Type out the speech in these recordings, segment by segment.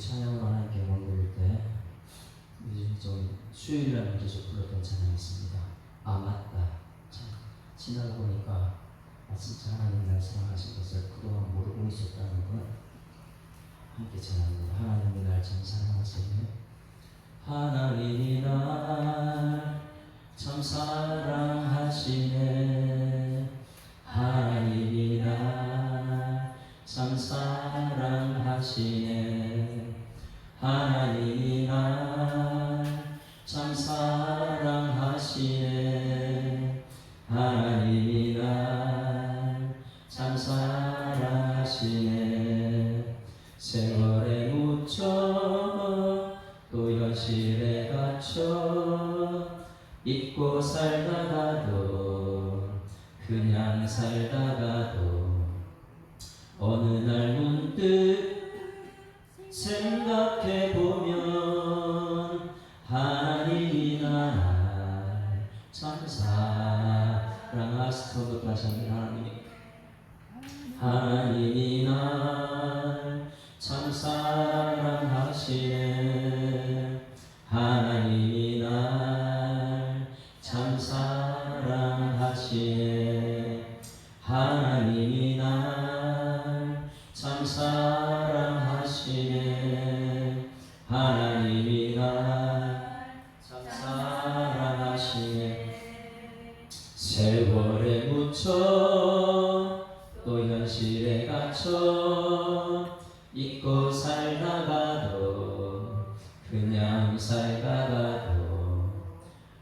찬양을 하나님께 올릴 때 좀 수요일날 계속 불렀던 찬양이 있습니다. 아 맞다. 참 지나고 보니까 진짜 하나님 날 사랑하신 것을 그동안 모르고 있었다는 걸 함께 찬양합니다. 하나님이 날 참 사랑하시네. 하나님이 날 참 사랑하시네. 하나님이 날 참 사랑하시네. 하나님이 날 참 사랑하시네. 하나님이 날 참 사랑하시네. 세월에 묻혀 또 현실에 갇혀 잊고 살다가도 그냥 살다가도 어느 날 문득 생각해보면 하나님이 날 참 사랑하시고 다시 한번 하나님이 날 참 사랑하시네. 하나님이 날 참 사랑하시네. 하나님이 날 참 사랑하시네. 하나님이 날 참 사랑하시네. 세월에 묻혀 또 현실에 갇혀 잊고 살다가도 그냥 살다가도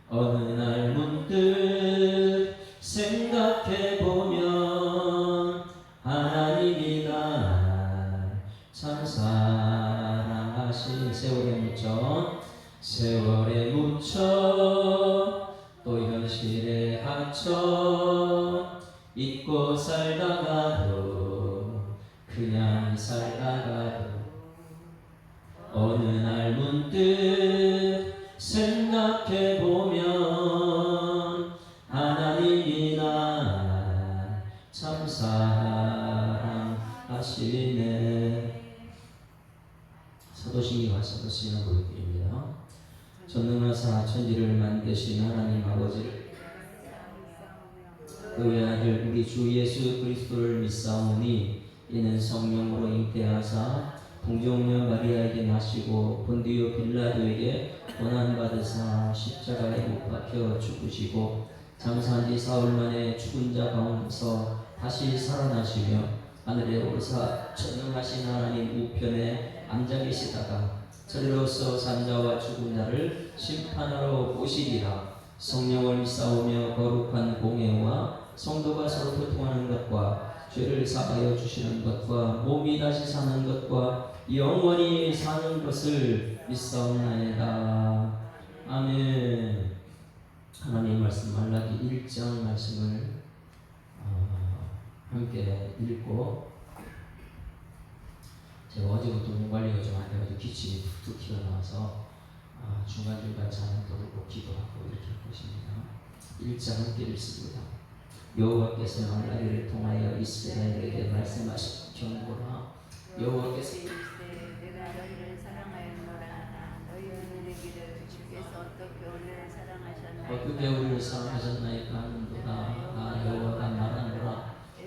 어느 날 문득 생각해보면 하나님이 날 참 사랑하시. 세월에 묻혀 또 현실에 갇혀 잊고 살다가도 그냥 살다가도 어느 날 문득 생각해보면 하나님이 날 참 사랑하시네. 사도신경과 사도신경 고백드립니다. 전능하사 천지를 만드신 하나님 아버지를 그의 아들 우리 주 예수 그리스도를 믿사오니 이는 성령으로 잉태하사 동정녀 마리아에게 나시고 본디오 빌라도에게 고난받으사 십자가에 못 박혀 죽으시고 장사한 지 사흘 만에 죽은 자 가운데서 다시 살아나시며 하늘에 오르사 전능하신 하나님 우편에 앉아 계시다가 저리로서 산 자와 죽은 자를 심판하러 오시리라. 성령을 믿사오며 거룩한 공예와 성도가 서로 교통하는 것과 죄를 사하여 주시는 것과 몸이 다시 사는 것과 영원히 사는 것을 믿사옵나이다. 아멘. 하나님 말씀 말라기 1장 말씀을 함께 읽고, 제가 어제부터 몸 관리가 좀 안 돼가지고 기침이 툭툭 튀어나와서 중간중간 잠을 부르고 기도하고 이렇게 할 것입니다. 1장 함께 읽습니다. 여호와께서 말라기를 통하여 이스라엘에게 말씀하신 경고라. 여호와께서 내가 너희를 사랑하였노라. 너희는 이르기를 주께서 어떻게 우리를 사랑하셨나이까 하는도다. 나 여호와가 말하노라.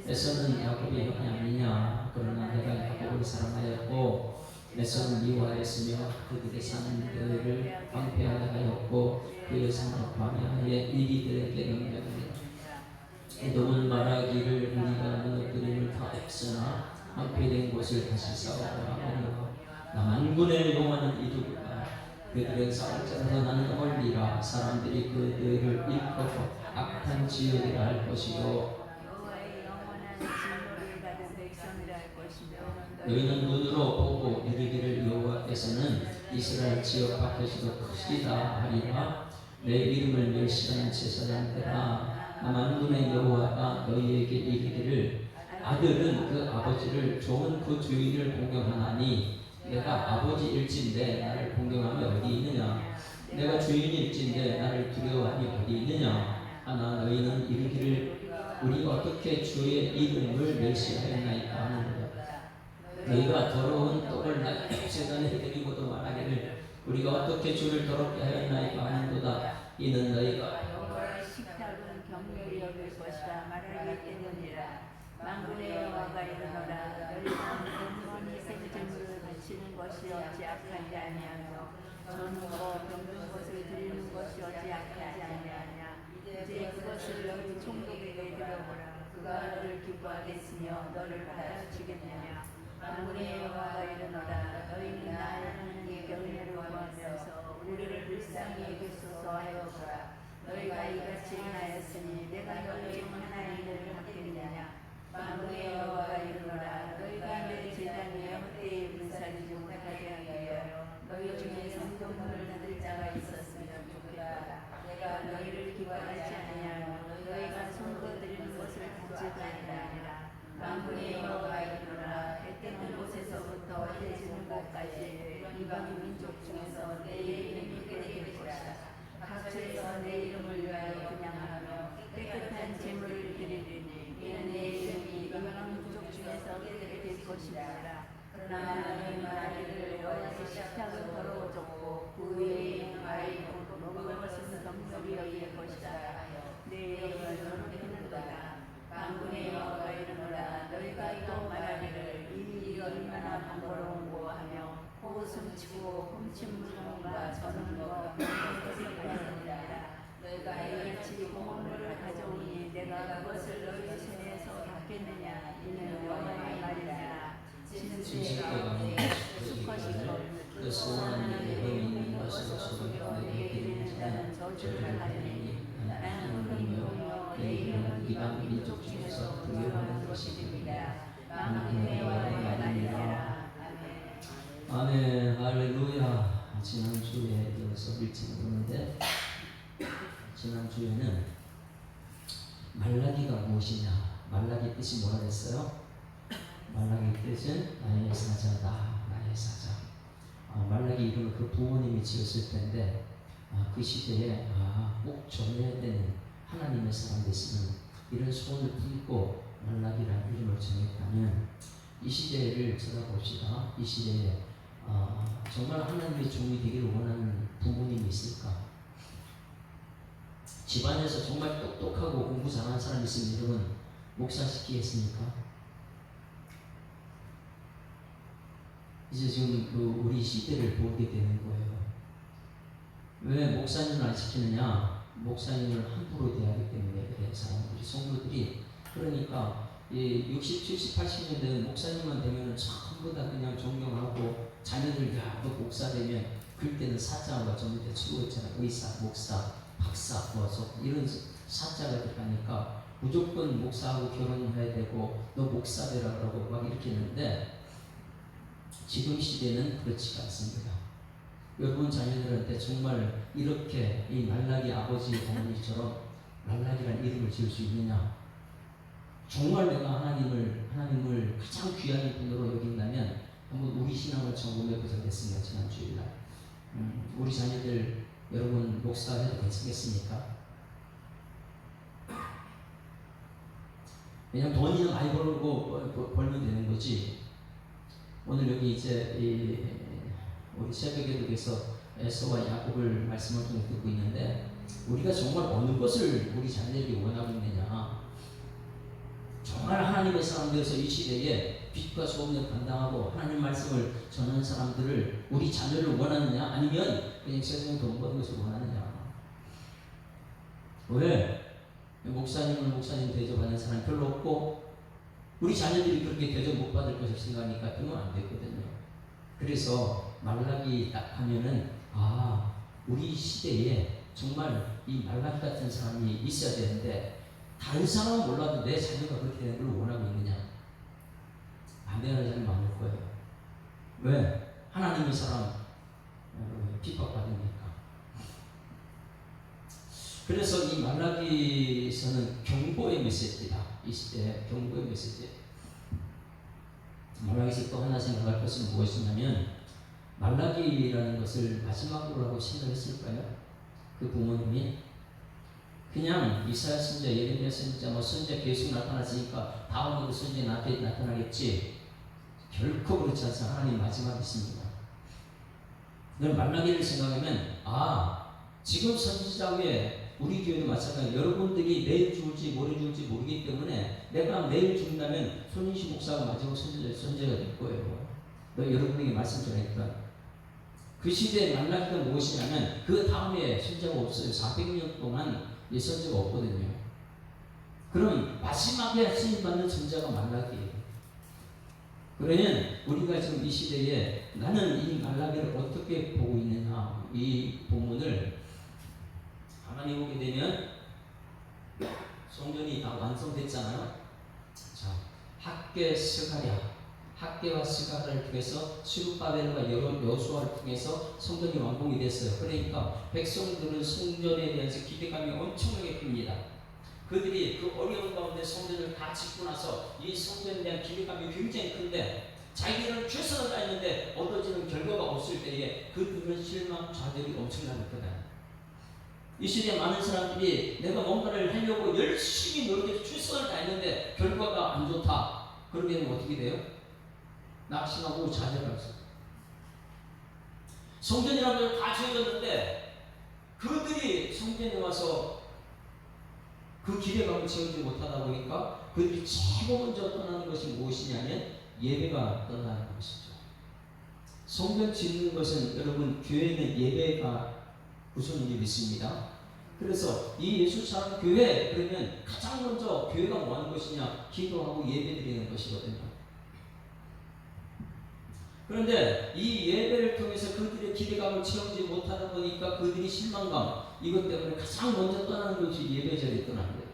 에서는 야곱이 형이 아니냐. 그러나 내가 야곱을 사랑하였고 에서는 미워하였으며 그들의 사는 너희를 방패하게 하였고 그의 산을 방해하여 이리들에게 넘겨주리라. 에돔은 말하기를 우리가 무너뜨림을 다 없으나 방패된 곳을 다시 싸우라 하니라. 나 만군의 여호와는 이루리라. 그들은 싸울 자라서 나는 멀리라. 사람들이 그들을 일컬어 악한 지역이라 할 것이요 너희는 눈으로 보고 이르기를 여호와께서는 이스라엘 지역 밖에서도 크시다 하리라. 내 이름을 멸시하는 제사장들아, 나 만군의 여호와가 너희에게 이르기를 아들은 그 아버지를 좋은 그 주인을 공경하나니 내가 아버지일진데 나를 공경함이 어디 있느냐. 내가 주인일진데 나를 두려워함이 어디 있느냐. 하나 너희는 이르기를 우리 어떻게 주의 이름을 멸시하였나이까 하는 것. 너희가 더러운 떡을 나의 제단에 드리고도 말하기를 우리가 어떻게 주를 더럽게 하였나이까 하는도다. 이는 너희가 여호와의 식탁은 경멸히 여길 것이라 말하기 때문이라. 만군의 여호와가 이르노라. 너희가 영원히 생전을 바치는 것이 어찌 악하지 아니하며 전과 병든 것을 드리는 것이 어찌 악하지 아니하냐. 이제 그것을 너희 총독에게 드려보라. 그가 너를 기뻐하겠으며 너를 받아주겠느냐. 만군의 여호와가 이르노라. 너희는 나를 하나님께 은혜를 구하면서 우리를 불쌍히 여기소서 하여보라. 너희가 이같이 행하였으니 내가 너희 중 하나님을 받겠느냐. 만군의 여호와가 이르노라. 너희가 내 제단에 헛되이 불사르지 못하게 하기 위하여 너희 중에 성도문을 닫을 자가 있었으면 좋겠다. 내가 너희를 기뻐하지 아니하며 너희가 손으로 드리는 것을 받지도 아니하니라. 만군의 여호와가 이르노라. 해 뜨는 곳에서부터 해 지는 곳까지 이방 민족 중에서 내 이름이 크게 될 것이다. 각처에서 내 이름을 위하여 분향하며 깨끗한 제물을 드리리니 이는 내 이름이 이방 민족 중에서 크게 될 것이니라. 그러나 너희는 말하기를 여호와의 식탁은 더러워졌고 그 위에 있는 와인은 먹은 것은 경멸히 여길 것이다. 내 이름을 더럽히는도다. 만군의 여호와가 이르노라. 너희가 또 말하기를 이 일이 얼마나 번거로운고 하며 호흡 치고 훔친 물건과 저는 것 것을 가져오니라. 너희가 이같이 공물을 가져오니 내가 그것을 너희 손에서 받겠느냐. 이는 여호와의 말이니라. 진실되가 수컷이고 그 소원한 여호와 있는 것으로 서로 내게 드리는 자는 저주를 받으니 나는 은혜요 내 이름은 이방 민족 중에서 두려워하는 것이 됩니다. 만군의 여호와의 말이니라. 아멘. 할렐루야. 지난주에 이어서 일찍 보는데 지난주에는 말라기가 무엇이냐, 말라기 뜻이 뭐라 그랬어요? 말라기 뜻은 나의 사자다. 나의 사자. 말라기 이름을 그 부모님이 지었을 텐데 그 시대에 꼭 전해야 되는 하나님의 사람 됐으면 이런 소원을 품고 말라기라는 이름을 정했다면 이 시대를 쳐다봅시다. 이 시대에 정말 하나님의 종이 되기를 원하는 부모님이 있을까? 집안에서 정말 똑똑하고 공부 잘하는 사람이 있으면 여러분 목사시키겠습니까? 이제 지금 우리 시대를 보게 되는 거예요. 왜 목사님을 안 시키느냐? 목사님을 함부로 대하기 때문에 그래. 사람들이, 성도들이. 그러니까 60, 70, 80년 된 목사님만 되면 전부 다 그냥 존경하고 자녀들 야, 너 목사 되면 그때는 사자가 전부 추구했잖아요. 의사, 목사, 박사, 이런 사자가 들어가니까 무조건 목사하고 결혼해야 되고 너 목사 되라 그러고 막 이렇게 했는데 지금 시대는 그렇지가 않습니다. 여러분 자녀들한테 정말 이렇게 이 말라기 아버지 어머니처럼 말라기라는 이름을 지을 수 있느냐? 정말 내가 하나님을 가장 귀한 분으로 여긴다면 한번 우리 신앙을 점검해 보자 됐습니다. 지난 주일날 우리 자녀들 여러분 목사해도 괜찮겠습니까? 그냥 돈이나 많이 벌면 되는 거지. 오늘 여기 이제 우리 새벽기도에서 에서와 야곱을 말씀을 통해 듣고 있는데 우리가 정말 어느 것을 우리 자녀들이 원하고 있느냐? 정말 하나님의 사람 되어서 이 시대에 빛과 소금을 감당하고 하나님 말씀을 전하는 사람들을 우리 자녀를 원하느냐? 아니면 그냥 세상에 돈 버는 것을 원하느냐? 왜? 목사님 대접하는 사람 별로 없고 우리 자녀들이 그렇게 대접 못 받을 것을 생각하니까 그러면 안 되거든요. 그래서 말라기 딱 하면은 우리 시대에 정말 이 말라기 같은 사람이 있어야 되는데 다른 사람은 몰라도 내 자녀가 그렇게 되는 걸 원하고 있느냐? 안 되는 사람이 많을 거예요. 왜? 하나님의 사람 핍박받으니까. 그래서 이 말라기서는 경고의 메시지다. 이 시대에 경고의 메시지. 말라기에서 또 하나 생각할 것은 무엇이냐면 말라기라는 것을 마지막으로 하고 생각했을까요? 그 부모님이 그냥 이사야 선지자, 예레미야 선지자, 선지자 계속 나타났으니까 다음에도 선지자 나타나겠지. 결코 그렇지 않습니다. 하나님 마지막에 있습니다. 늘 말라기를 생각하면 지금 선지자 외에 우리 교회도 마찬가지로 여러분들이 내일 죽을지 모레 죽을지 모르기 때문에 내가 내일 죽는다면 손인시 목사가 마지막 선지자가 될 거예요. 여러분에게 말씀 전했던 그 시대의 말라기가 무엇이냐면 그 다음에 선지자가 없어요. 400년 동안 이 선지자가 없거든요. 그럼 마지막에 쓰임받는 선지자가 말라기예요. 그러면 우리가 지금 이 시대에 나는 이 말라기를 어떻게 보고 있느냐, 이 본문을 가만히 보게 되면 성전이 다 완성됐잖아요. 자, 학계 스가랴, 학계와 스가랴를 통해서 스룹바벨과 여호수아를 통해서 성전이 완공이 됐어요. 그러니까 백성들은 성전에 대해서 기대감이 엄청나게 큽니다. 그들이 그 어려운 가운데 성전을 다 짓고 나서 이 성전에 대한 기대감이 굉장히 큰데 자기들은 최선을 다했는데 얻어지는 결과가 없을 때에 그들은 실망, 좌절이 엄청나게 크다. 이 시대에 많은 사람들이 내가 뭔가를 하려고 열심히 노력해서 최선을 다했는데 결과가 안 좋다. 그러게 되면 어떻게 돼요? 낙심하고 좌절할 수 있어요. 성전이라는 걸 다 지어졌는데 그들이 성전에 와서 그 기대감을 채우지 못하다 보니까 그들이 최고 먼저 떠나는 것이 무엇이냐면 예배가 떠나는 것이죠. 성전 짓는 것은 여러분 교회는 예배가 우선인 게 믿습니다. 그래서 이 예수처럼 교회 그러면 가장 먼저 교회가 뭐 하는 것이냐? 기도하고 예배드리는 것이거든요. 그런데 이 예배를 통해서 그들의 기대감을 채우지 못하다 보니까 그들이 실망감 이것 때문에 가장 먼저 떠나는 것이 예배 자리에 떠나는 거예요.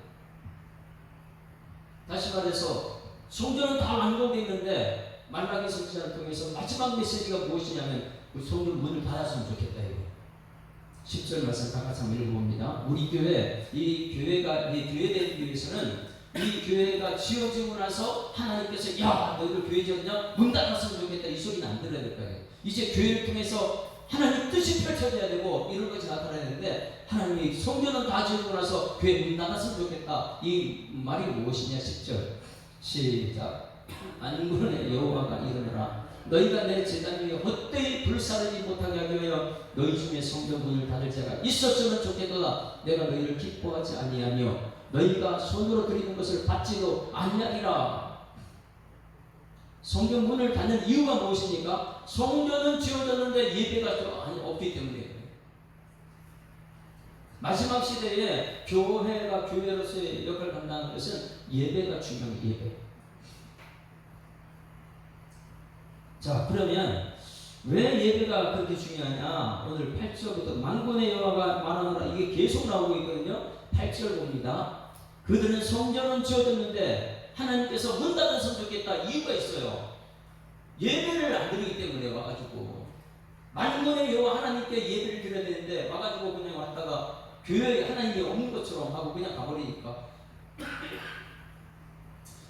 다시 말해서 성전은 다 완공됐는데 말라기 선지자를 통해서 마지막 메시지가 무엇이냐면 그 성전 문을 닫았으면 좋겠다 이거. 10절 말씀 다 같이 한번 읽어봅니다. 우리 교회, 이 교회가 교회되기 위해서는 이 교회가 지어지고 나서 하나님께서 야 너희들 교회 지었냐? 문 닫았으면 좋겠다 이 소리는 안 들어야 될 거예요. 이제 교회를 통해서 하나님 뜻이 펼쳐져야 되고 이런 것이 나타나야 되는데 하나님이 성전은 다 지어지고 나서 교회 문 닫았으면 좋겠다 이 말이 무엇이냐? 10절 시작. 안군의 여호와가 이르노라 너희가 내 제단 위에 헛되이 불사르지 못하게 하기 위하여 너희 중에 성전 문을 닫을 자가 있었으면 좋겠도다. 내가 너희를 기뻐하지 아니하며 너희가 손으로 드리는 것을 받지도 아니하리라. 성전 문을 닫는 이유가 무엇입니까? 성전은 지어졌는데 예배가 없기 때문이에요. 마지막 시대에 교회가 교회로서의 역할을 감당하는 것은 예배가 중요해요. 예배. 자, 그러면 왜 예배가 그렇게 중요하냐? 오늘 8절부터 만군의 여호와가 말하노라 이게 계속 나오고 있거든요. 8절 봅니다. 그들은 성전은 지어졌는데 하나님께서 문 닫았으면 좋겠다. 이유가 있어요. 예배를 안 드리기 때문에 와가지고 만군의 여호와 하나님께 예배를 드려야 되는데 와가지고 그냥 왔다가 교회에 하나님이 없는 것처럼 하고 그냥 가버리니까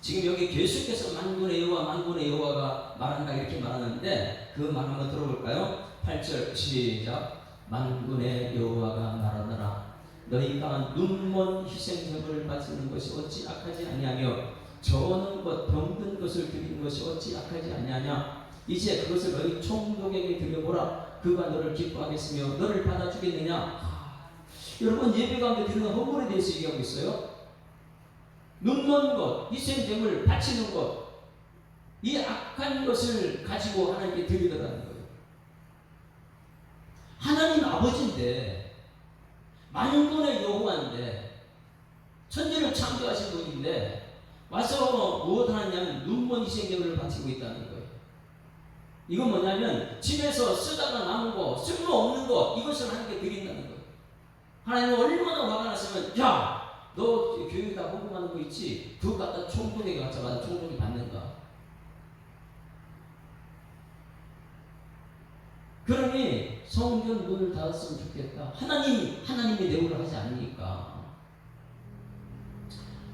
지금 여기 계속해서 만군의 여호와가 말한다 이렇게 말하는데 그 말 한번 들어볼까요? 8절 시작. 만군의 여호와가 말하노라 너희가 눈먼 희생제물을 바치는 것이 어찌 악하지 아니하며 저는 것 병든 것을 드리는 것이 어찌 악하지 아니하냐. 이제 그것을 너희 총독에게 드려보라. 그가 너를 기뻐하겠으며 너를 받아주겠느냐. 여러분 예배 가운데 드리는 헌물에 대해서 얘기하고 있어요. 눈먼 것, 희생제물 바치는 것, 이 악한 것을 가지고 하나님께 드리더라는 거예요. 하나님 아버지인데 만군의 여호와인데 천지를 창조하신 분인데 와서 무엇 하냐면 눈먼 희생제물을 바치고 있다는 거예요. 이건 뭐냐면 집에서 쓰다가 남은 거, 쓸모없는 거 이것을 하나님께 드린다는 거예요. 하나님은 얼마나 화가 났으면 야! 너 교회에다 헌금하는 거 있지? 그거 갖다 총독에게 갖다가 총독이 받는가? 그러니 성전 문을 닫았으면 좋겠다. 하나님이 내오를 하지 않으니까.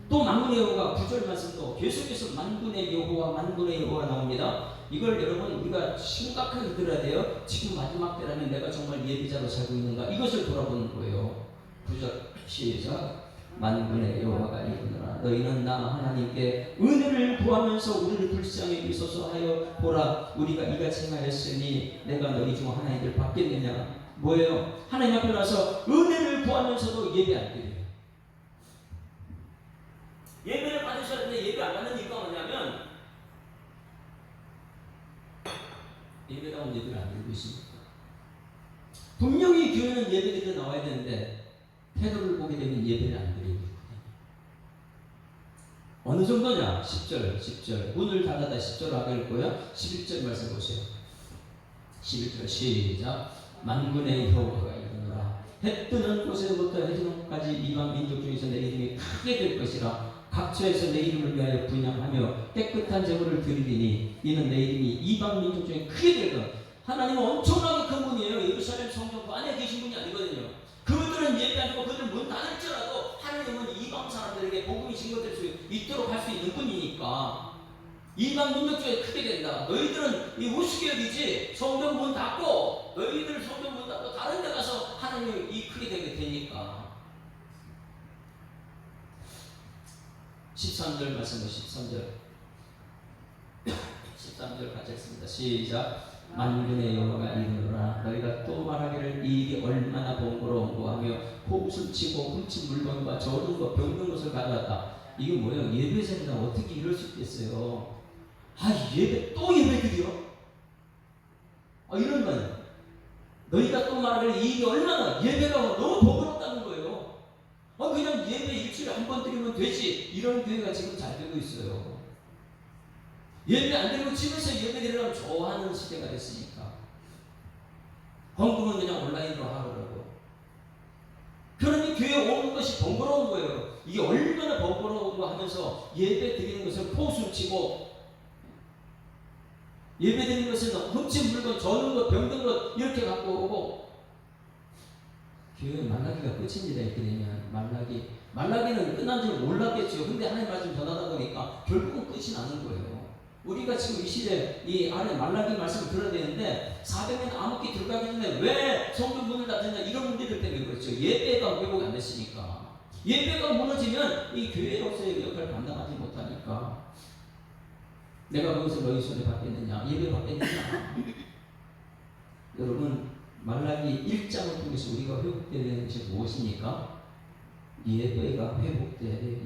또 만군의 여호와 9절 말씀도 계속해서 만군의 여호와 나옵니다. 이걸 여러분 우리가 심각하게 들어야 돼요. 지금 마지막 때라면 내가 정말 예비자로 살고 있는가? 이것을 돌아보는 거예요. 9절 시작. 만군의 여호와가 이르노라. 너희는 나 하나님께 은혜를 구하면서 우리를 불쌍히 여기소서 하여 보라. 우리가 이같이 행하였으니 내가 너희 중 하나님을 받겠느냐. 뭐예요? 하나님 앞에 나서 은혜를 구하면서도 예배 안 드려요. 예배를 받으셔야 되는데 예배 안 받는 이유가 뭐냐면 예배다운 예배를 안 드리고 있습니다. 분명히 교회는 예배드리러 나와야 되는데 태도를 보게 되면 예배를 안 드리고 있거든요. 어느 정도냐? 10절 문을 닫아다 10절 하게 읽고요. 11절 말씀 보세요. 11절 시작. 만군의 여호와가 이르노라. 해 뜨는 곳에서부터 해 지는 곳까지 이방 민족 중에서 내 이름이 크게 될 것이라. 각처에서 내 이름을 위하여 분향하며 깨끗한 제물을 드리리니 이는 내 이름이 이방 민족 중에 크게 될 것. 하나님은 엄청나게 큰 분이에요. 예루살렘 성전 안에 계신 분이 아니거든요. 그들은 예배하고 그들은 문 닫을지라도 하나님은 이방 사람들에게 복음이 증거될 수 있도록 할 수 있는 분이니까 이방 민족 중에 크게 된다. 너희들은 이 우스개역이지 성전 문 닫고 너희들 성전 문 닫고 다른 데 가서 하나님이 이 크게 되게 되니까. 13절 말씀 13절 같이 했습니다. 시작. 만군의 여호와가 이르노라. 너희가 또 말하기를 이 일이 얼마나 번거로운고 하며 호흡을 치고 훔친 물건과 저른 것 병든 것을 가져왔다. 이거 뭐예요? 예배자가 어떻게 이럴 수 있겠어요? 예배 또 예배 드려? 이런 거예요. 너희가 또 말하기를 이 일이 얼마나 예배가 너무 번거롭다는 거예요. 그냥 예배 일주일에 한 번 드리면 되지. 이런 교회가 지금 잘 되고 있어요. 예배 안 드리고 집에서 예배 드리려면 좋아하는 시대가 됐으니까 헌금은 그냥 온라인으로 하더라고. 그러니 교회에 오는 것이 번거로운 거예요. 이게 얼마나 번거로운가 하면서 예배 드리는 것을 포수치고 예배 드리는 것은 훔친 물건, 저는 것, 병든 것 이렇게 갖고 오고. 교회 말라기가 끝입니다. 이렇게 되면 말라기는 끝난 줄 몰랐겠죠. 근데 하나님 말씀 전하다 보니까 결국은 끝이 나는 거예요. 우리가 지금 이 시대 이 안에 말라기 말씀을 들어야 되는데 400년 암흑기 들어가기 전에 왜 성전 문을 닫느냐 이런 문제들 때문에 그렇죠. 예배가 회복이 안 됐으니까. 예배가 무너지면 이 교회로서의 역할을 감당하지 못하니까. 내가 거기서 너희 손에 받겠느냐? 예배 받겠느냐? 여러분 말라기 1장을 통해서 우리가 회복되어야 되는 것이 무엇입니까? 예배가 회복돼야 돼요.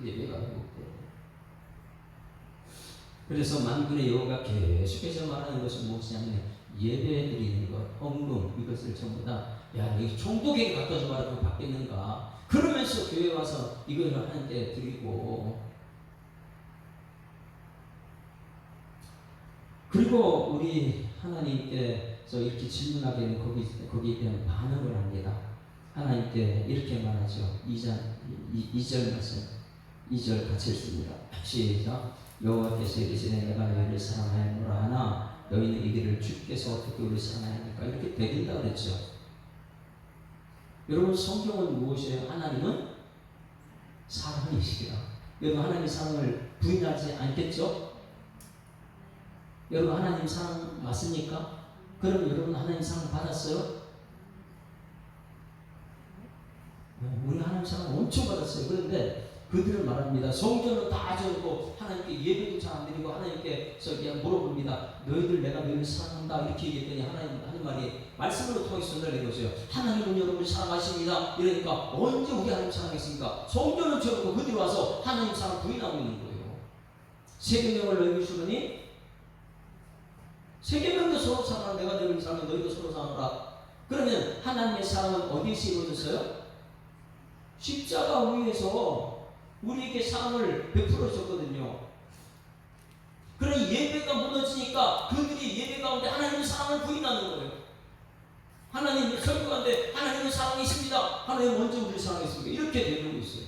예배가 회복돼야 돼요. 그래서 만군의 여호와가 계속해서 말하는 것은 무엇이냐면 예배 드리는 것, 헌금 이것을 전부 다 이 총독에게 갖다 줘 봐라. 그거 받겠는가? 그러면서 교회 와서 이걸 하나님께 드리고. 그리고 우리 하나님께서 이렇게 질문하게 되면 거기에 대한 반응을 합니다. 하나님께 이렇게 말하죠. 2절 말씀 2절 같이 읽습니다. 시작. 여호와께서 이르시되 내가 너희를 사랑하노라 하나 너희는 이들을 주께서 어떻게 우리를 사랑하니까 이렇게 되린다 그랬죠. 여러분 성경은 무엇이에요? 하나님은 사랑이시라. 여러분 하나님 사랑을 부인하지 않겠죠? 여러분 하나님 사랑 맞습니까? 그럼 여러분 하나님 사랑 받았어요? 우리 하나님 사랑 엄청 받았어요. 그런데 그들은 말합니다. 성전은 다 저고 하나님께 예배도 잘 안 드리고 하나님께서 그냥 물어봅니다. 너희들 내가 너희를 사랑한다 이렇게 얘기했더니 하나님 하는 말이 말씀으로 통해서 전달된 것이에요. 하나님은 여러분을 사랑하십니다. 이러니까 언제 우리 하나님 사랑했습니까? 성전은 저고 그들이 와서 하나님 사랑 부인하고 있는 거예요. 세계명을 너희를 주느니 세계명도 서로 사랑하라. 내가 너희를 사랑하면 너희도 서로 사랑하라. 그러면 하나님의 사랑은 어디에서 이루어졌어요? 십자가 위에서 우리에게 사랑을 베풀어 줬거든요. 그러니 예배가 무너지니까 그들이 예배 가운데 하나님의 사랑을 부인하는 거예요. 하나님을 설교하는데 하나님은 사랑이십니다. 하나님 먼저 우리를 사랑했습니다. 이렇게 되는 있어요.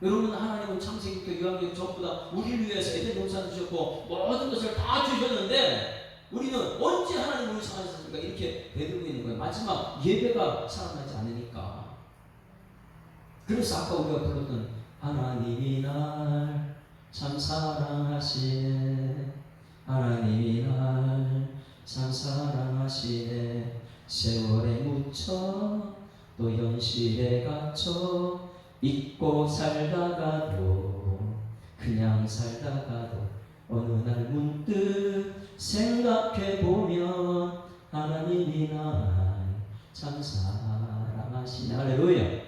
여러분 하나님은 창세기부터 유한기록 전부 다 우리를 위해서 에덴 동산을 주셨고 모든 것을 다 주셨는데 우리는 언제 하나님 우리를 사랑하셨습니까? 이렇게 되들고 있는 거예요. 마지막 예배가 사랑하지 않으니까. 그래서 아까 우리가 불렀던 하나님이 날 참 사랑하시네 하나님이 날 참 사랑하시네 세월에 묻혀 또 현실에 갇혀 잊고 살다가도 그냥 살다가도 어느 날 문득 생각해보면 하나님이 날 참 사랑하시네. 할렐루야.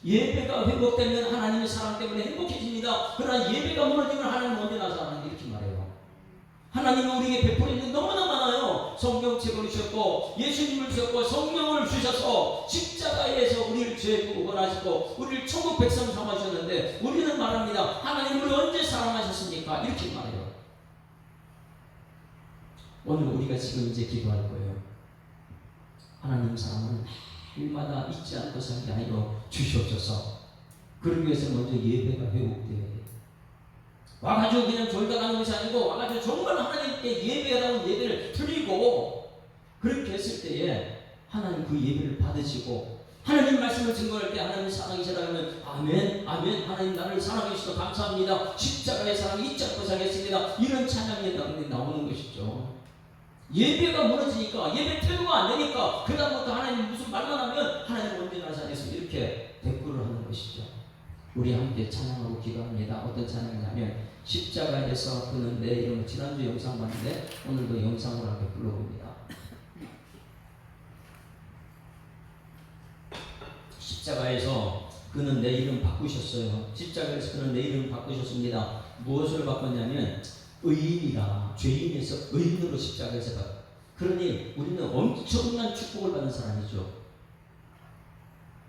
예배가 회복되면 하나님의 사랑 때문에 행복해집니다. 그러나 예배가 무너지면 하나님은 언제 나타나는지 이렇게 말해요. 하나님은 우리에게 베풀어 있는 너무나 많아요. 성경책을 주셨고 예수님을 주셨고 성령을 주셔서 십자가에서 우리를 죄 구원하시고 우리를 천국 백성 삼으셨는데 우리는 말합니다. 하나님 우리 언제 사랑하셨습니까? 이렇게 말해요. 오늘 우리가 지금 이제 기도할 거예요. 하나님 사랑은 날마다 잊지 않고 살게 하여 주시옵소서. 그러기 위해서 먼저 예배가 회복되어야 돼요. 와가지고 그냥 졸다 가는 것이 아니고 와가지고 정말 하나님께 예배라는 예배를 드리고 그렇게 했을 때에 하나님 그 예배를 받으시고 하나님 말씀을 증거할 때 하나님 사랑이시라면 아멘 아멘 하나님 나를 사랑해 주셔서 감사합니다. 십자가의 사랑이 잊지 않고 살겠습니다. 이런 찬양이 나오는 것이죠. 예배가 무너지니까 예배 태도가 안 되니까 그 다음부터 하나님 무슨 말만 하면 하나님 언제 나를 사랑해서 이렇게 대꾸를 하는 것이죠. 우리 함께 찬양하고 기도합니다. 어떤 찬양이냐면 십자가에서 그는 내 이름을 지난주 영상 봤는데 오늘도 영상으로 함께 불러봅니다. 십자가에서 그는 내 이름 바꾸셨어요. 십자가에서 그는 내 이름 바꾸셨습니다. 무엇을 바꿨냐면 의인이라 죄인에서 의인으로 십자가에서 바꿨어요. 그러니 우리는 엄청난 축복을 받은 사람이죠.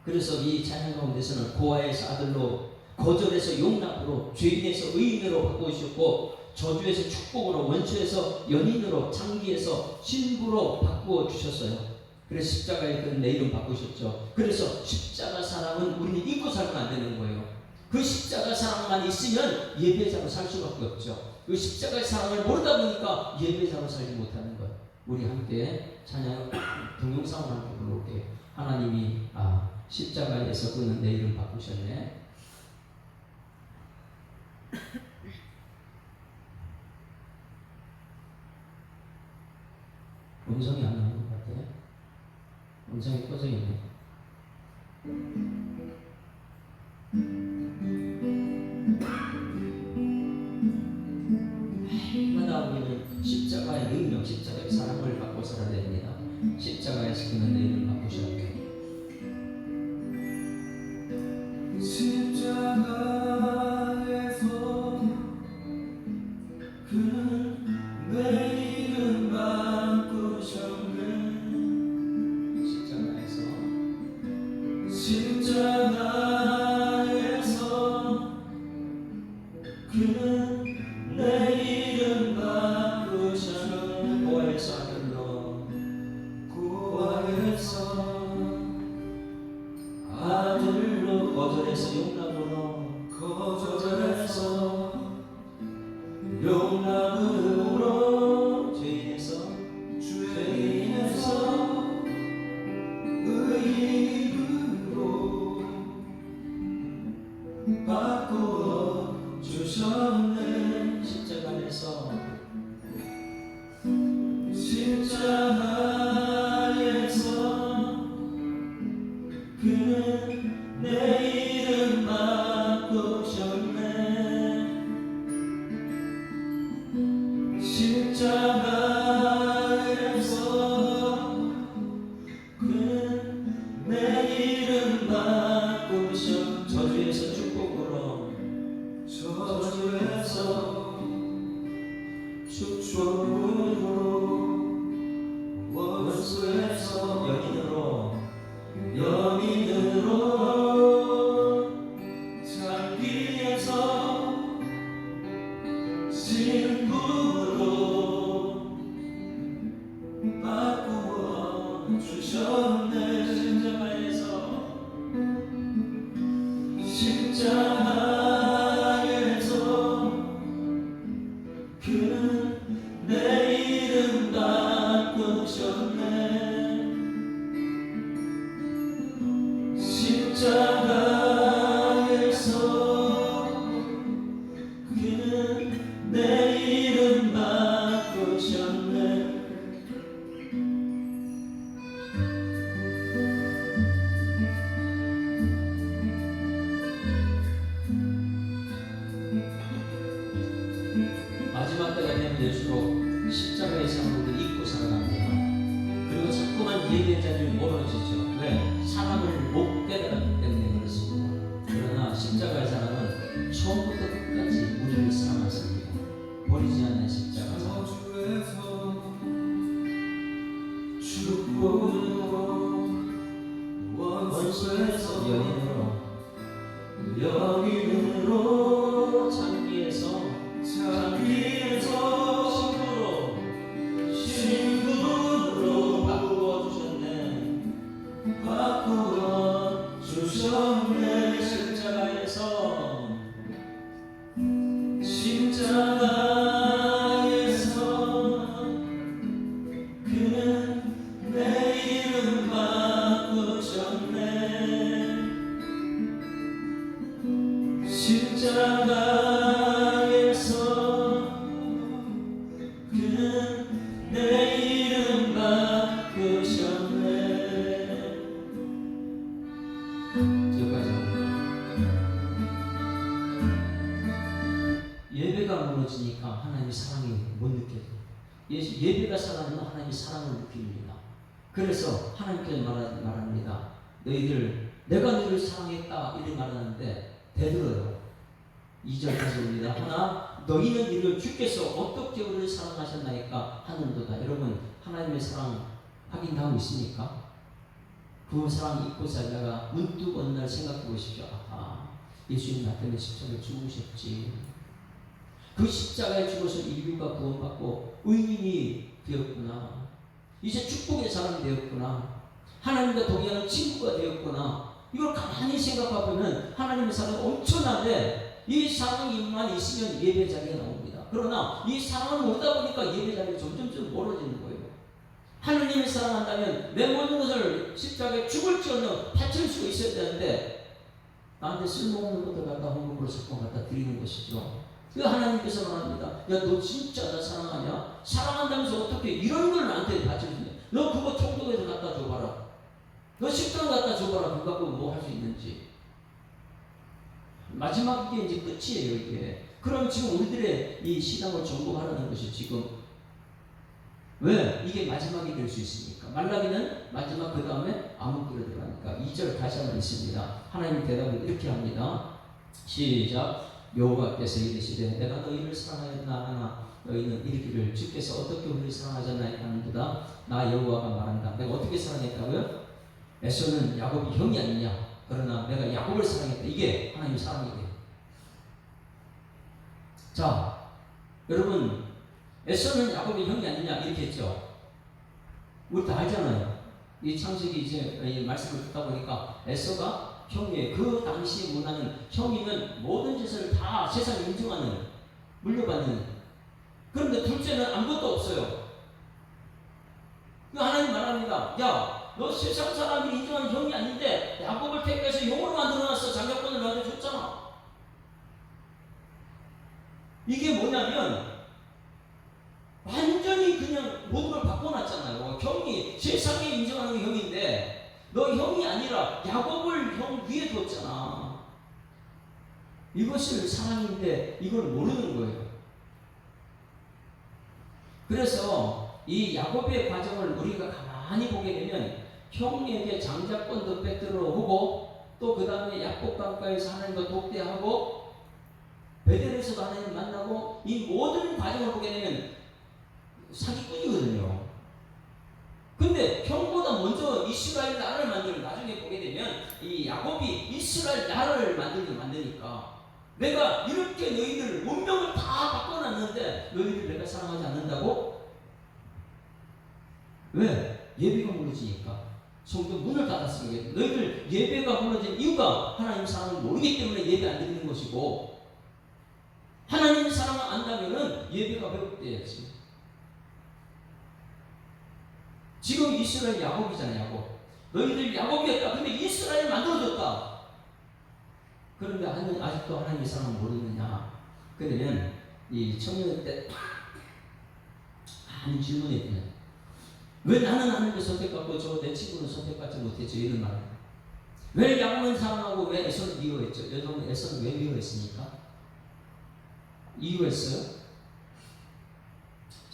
그래서 이 찬양 가운데서는 고아에서 아들로 거절에서 용납으로 죄인에서 의인으로 바꾸셨고 저주에서 축복으로 원수에서 연인으로 창기에서 신부로 바꾸어 주셨어요. 그래서 십자가에 그는 내 이름 바꾸셨죠. 그래서 십자가 사랑은 우리는 잊고 살면 안 되는 거예요. 그 십자가 사랑만 있으면 예배자로 살 수밖에 없죠. 그 십자가의 사랑을 모르다 보니까 예배자로 살지 못하는 거예요. 우리 함께 찬양 동영상을 함께 불러올게요. 하나님이 십자가에서 그는 내 이름 바꾸셨네. 음성이 안 나오는 것 같아요. 음성이 꺼져 있네. 날마다 우리는 십자가의 능력, 십자가의 사랑을 받고 살아야 됩니다. 십자가에서 그는 내 이름 바꾸셨네. 십자가에서 그는 내 이름 바꾸셨네. 십자가에서 그는 내 이름 바꾸셨네. 고아에서 아들로 거절해서 용납으로 죄인에서 의인으로 바꾸어 주셨네. 십자가에서 그는 내 이름 바꾸셨네. 십자가에서 그는 내 이름 바꾸셨네. 저주에서 축복으로 원수에서 연인으로 장기에서 신부로 바꾸어 주셨네. 십자가에서 그는 내 이름 바꾸셨네. 십자가에서 그는 내 이름 바꾸셨네. 예배자를 모르지죠. 왜? 사랑을 못 깨달았기 때문에 그렇습니다. 그러나 십자가의 사랑은 처음부터 끝까지 우리를 사랑하십니다. 버리지 않는 십자가 사랑. 원수에서 연인으로 장기에서 신부로 바꾸어 주셨네. 십자가에서 그는 내 이름 바꾸셨네. 십자가에서 그는 내 이름 바꾸셨네. 여기까지. 예배가 무너지니까 하나님의 사랑이 못 느껴져요. 예배가 살아나면 하나님의 사랑을 느낍니다. 그래서 하나님께서 말합니다. 너희들 내가 너희를 사랑했다 이렇게 말하는데 대들어요. 2절 다시 옵니다. 하나 너희는 이를 주께서 어떻게 우리를 사랑하셨나이까 하는도다. 여러분 하나님의 사랑 확인하고 있습니까? 그 사랑 잊고 살다가 문득 어느 날 생각해 보십시오. 아, 예수님 나 때문에 십자가에 죽으셨지. 그 십자가에 죽어서 인류가 구원받고 의인이 되었구나. 이제 축복의 사람이 되었구나. 하나님과 동의하는 친구가 되었구나. 이걸 가만히 생각해보면 하나님의 사랑이 엄청난데 이 사랑이만 있으면 예배 자리가 나옵니다. 그러나 이 사랑을 모르다 보니까 예배 자리가 점점 멀어지는 거예요. 하나님을 사랑한다면 내 모든 것을 십자가에 죽을지언정 바칠 수 있어야 되는데 나한테 쓸모없는 것들 갖다 헌금으로 자꾸 갖다 드리는 것이죠. 그 하나님께서 말합니다. 야, 너 진짜 나 사랑하냐? 사랑한다면서 어떻게 이런 걸 나한테 바칠 수 있냐? 너 그거 총독에서 갖다 줘봐라. 너 식당 갖다 줘봐라. 그거 갖고 뭐 할 수 있는지. 마지막 이게 이제 끝이에요, 이게. 그럼 지금 우리들의 이 신앙을 정복하라는 것이 지금 왜? 이게 마지막이 될 수 있습니까? 말라기는 마지막 그 다음에 암흑기로 들어가니까 2절 다시 한번 있습니다. 하나님 대답을 이렇게 합니다. 시작. 여호와께서 이르시되 내가 너희를 사랑하였나 하나 너희는 이르기를 주께서 어떻게 우리를 사랑하셨나이까 하는도다. 나 여호와가 말한다. 내가 어떻게 사랑했다고요? 에서는 야곱이 형이 아니냐? 그러나 내가 야곱을 사랑했다. 이게 하나님의 사랑이에요. 자, 여러분 에서는 야곱의 형이 아니냐 이렇게 했죠. 우리 다 알잖아요. 이 창세기 이제 이 말씀을 듣다 보니까 에서가 형이에요. 그 당시 문화는 형이면 모든 짓을 다 세상에 인정하는, 물려받는. 그런데 둘째는 아무것도 없어요. 하나님 말합니다. 야, 너 세상 사람이 인정하는 형이 아닌데 야곱을 택해서 용으로 만들어놨어. 장자권을 너한테 줬잖아. 이게 뭐냐면 완전히 그냥 모든 걸 바꿔놨잖아요. 형이 세상에 인정하는 형인데 너 형이 아니라 야곱을 형 위에 뒀잖아. 이것을 사랑인데 이걸 모르는 거예요. 그래서 이 야곱의 과정을 우리가 가만히 보게 되면 형에게 장자권도 뺏들어 오고 또 그 다음에 야곱 강가에서 하나님과 독대하고 베델에서도 하나님 만나고 이 모든 과정을 보게 되면 사기꾼이거든요. 근데 형보다 먼저 이스라엘 나라를 만들고 나중에 보게 되면 이 야곱이 이스라엘 나라를 만드니까 내가 이렇게 너희들 운명을 다 바꿔놨는데 너희들 내가 사랑하지 않는다고? 왜? 예배가 무너지니까. 성도 문을 닫았으니까. 너희들 예배가 무너진 이유가 하나님 사랑을 모르기 때문에 예배 안 드리는 것이고 하나님 사랑을 안다면은 예배가 회복돼야지. 지금 이스라엘 야곱이잖아요. 야곱. 너희들 야곱이었다. 근데 이스라엘 만들어줬다. 그런데 아직도 하나님의 사랑을 모르느냐. 그러면 이 청년 때 많은 질문이 있냐. 왜 나는 하나님을 선택받고 저 내 친구는 선택받지 못했죠? 이런 말. 왜 야곱은 사랑하고 왜 에서는 미워했죠? 여러분 에서는 왜 미워했습니까? 이유했어요?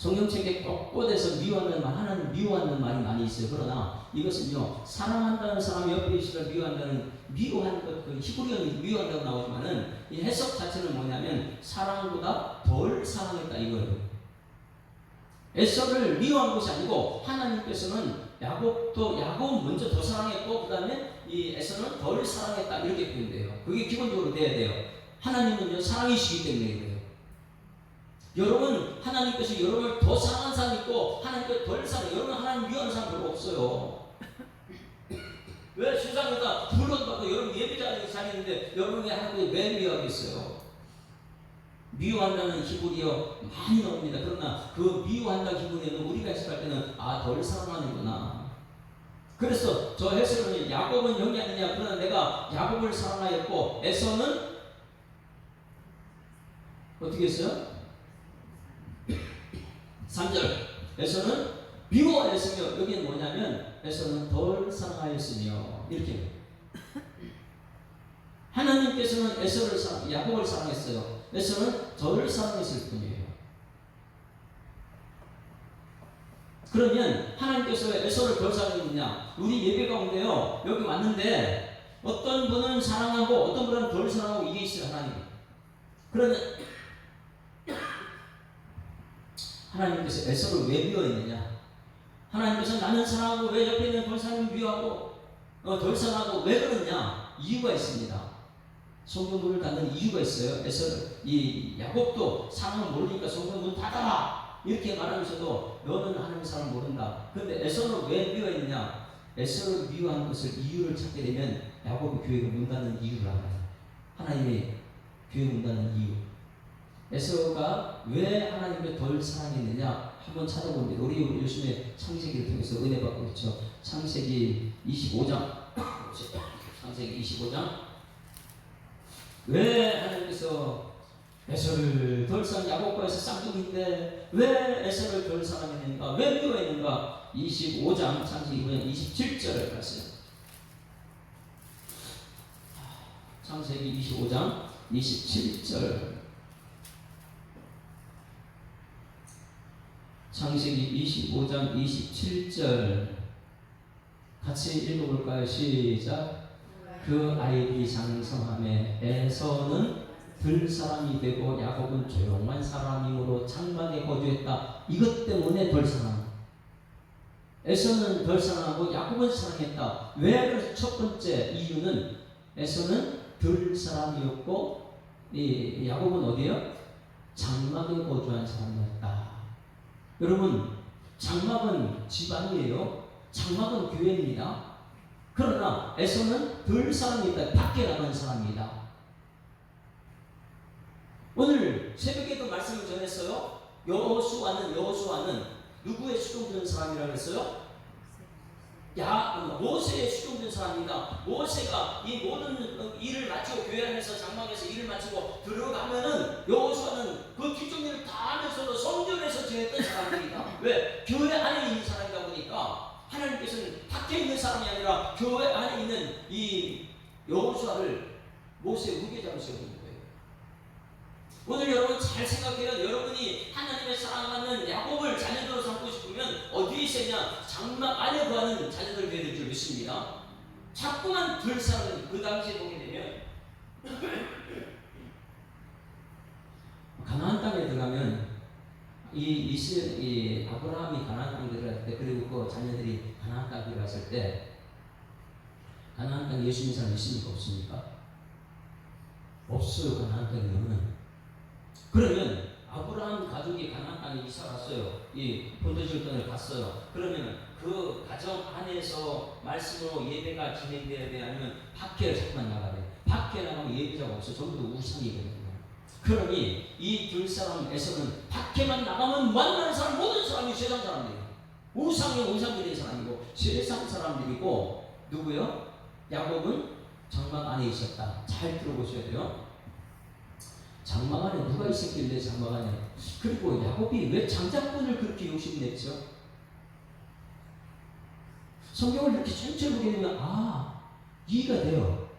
성경책에 곳곳에서 미워한다는 말, 하나님 미워한다는 말이 많이 있어요. 그러나 이것은요, 사랑한다는 사람이 옆에 있으라 미워한다는, 미워한 것, 그 히브리어는 미워한다고 나오지만은 이 해석 자체는 뭐냐면 사랑보다 덜 사랑했다 이거예요. 에서를 미워한 것이 아니고 하나님께서는 야곱은 먼저 더 사랑했고 그 다음에 이 에서는 덜 사랑했다 이렇게 표현돼요. 그게 기본적으로 돼야 돼요. 하나님은요 사랑이시기 때문에 그래요. 여러분 하나님께서 여러분을 더 사랑한 사람 있고 하나님께서 덜 사랑, 여러분 하나님 미워하는 사람 별로 없어요. 왜 세상에다 불러도 여러분 예배자 자리인데 여러분이 하나님을 왜 미워하겠어요? 미워한다는 히브리어 많이 나옵니다. 그러나 그 미워한다 기분에는 우리가 해석할 때는 덜 사랑하는구나. 그래서 저 해석은 야곱은 영이 아니냐. 그러나 내가 야곱을 사랑하였고 에서는 어떻게 했어요? 3절 에서는 미워하였으며, 여기는 뭐냐면 에서는 덜 사랑하였으며 이렇게 하나님께서는 야곱을 사랑했어요. 에서는 덜 사랑했을 뿐이에요. 그러면 하나님께서 에서를 덜 사랑했느냐? 우리 예배 가운데요 여기 왔는데 어떤 분은 사랑하고 어떤 분은 덜 사랑하고 이게 있어요. 그러면 하나님께서 에서를 왜 미워했느냐? 하나님께서 나는 사랑하고 왜 옆에 있는 덜 사랑을 미워하고 덜 사랑하고 왜 그러냐? 이유가 있습니다. 성경문을 닫는 이유가 있어요. 이 야곱도 사랑을 모르니까 성경문 닫아라 이렇게 말하면서도 너는 하나님의 사랑을 모른다. 그런데 에서를 왜 미워했느냐? 에서를 미워한 것을 이유를 찾게 되면 야곱이 교회가 문 닫는 이유를 알아요. 하나님의 교회 문 닫는 이유. 에서가 왜 하나님을 덜 사랑했느냐 한번 찾아봅니다. 우리 요즘에 창세기를 통해서 은혜 받고 있죠. 창세기 25장 창세기 25장 왜 하나님께서 에서를 덜 사랑, 야곱과 에서 쌍둥이인데 왜 에서를 덜 사랑했는가, 왜 미워했는가? 25장 창세기 27절을 봤어요. 창세기 25장 27절. 창세기 25장 27절 같이 읽어볼까요? 시작. 그 아이들이 장성함에 에서는 들사람이 되고 야곱은 조용한 사람이므로 장막에 거주했다. 이것 때문에 덜 사랑. 에서는 덜 사랑하고 야곱은 사랑했다. 왜? 첫 번째 이유는 에서는 덜 사람이었고 야곱은 어디요? 장막에 거주한 사람이었다. 여러분 장막은 집안이에요. 장막은 교회입니다. 그러나 에서는 덜 사람이다. 밖에 나간 사람이다. 오늘 새벽에도 말씀을 전했어요. 여호수아는 누구의 수종된 사람이라고 했어요? 모세의 수종된 사람이다. 모세가 이 모든 일을 마치고 교회 안에서 장막에서 일을 마치고 들어가면은 여호수아는 그 뒷정리를 다 하면서도 성전에서 지냈던 사람들이다. 왜? 교회 안에 있는 사람이다 보니까 하나님께서는 밖에 있는 사람이 아니라 교회 안에 있는 이 여호수아를 모세의 후계자로 세우는 거예요. 오늘 여러분 잘 생각해요. 여러분이 하나님의 사랑하는 야곱을 자녀들로 삼고 싶으면 어디에 있으냐? 장막 안에 거하는 자녀들 되어야 될 줄 믿습니다. 자꾸만 덜 사랑은 그 당시에 보게 되면 가나안 땅에 들어가면 이 아브라함이 가나안 땅에 들어갈 때, 그리고 그 자녀들이 가나안 땅에 들어갔을 때, 가나안 땅에 예수 믿는 사람 있습니까? 없습니까? 없어요. 가나안 땅에는. 그러면 아브라함 가족이 가나안 땅에 이사 갔어요. 이 본토지역 땅을 갔어요. 그러면 그 가정 안에서 말씀으로 예배가 진행돼야 돼? 아니면 밖에 잠깐 나가야 돼? 밖에 나가면 예배자가 없어. 전부 다 우상이거든요. 그러니 이 둘 사람에서는 밖에만 나가면 만나는 사람, 모든 사람이 세상 사람들이에요. 우상들의 사람이고 세상 사람들이고, 누구요? 야곱은 장막 안에 있었다. 잘 들어보셔야 돼요. 장막 안에 누가 있었길래 장막 안에? 그리고 야곱이 왜 장자권을 그렇게 욕심냈죠? 성경을 이렇게 천천히 보게 되면 이해가 돼요.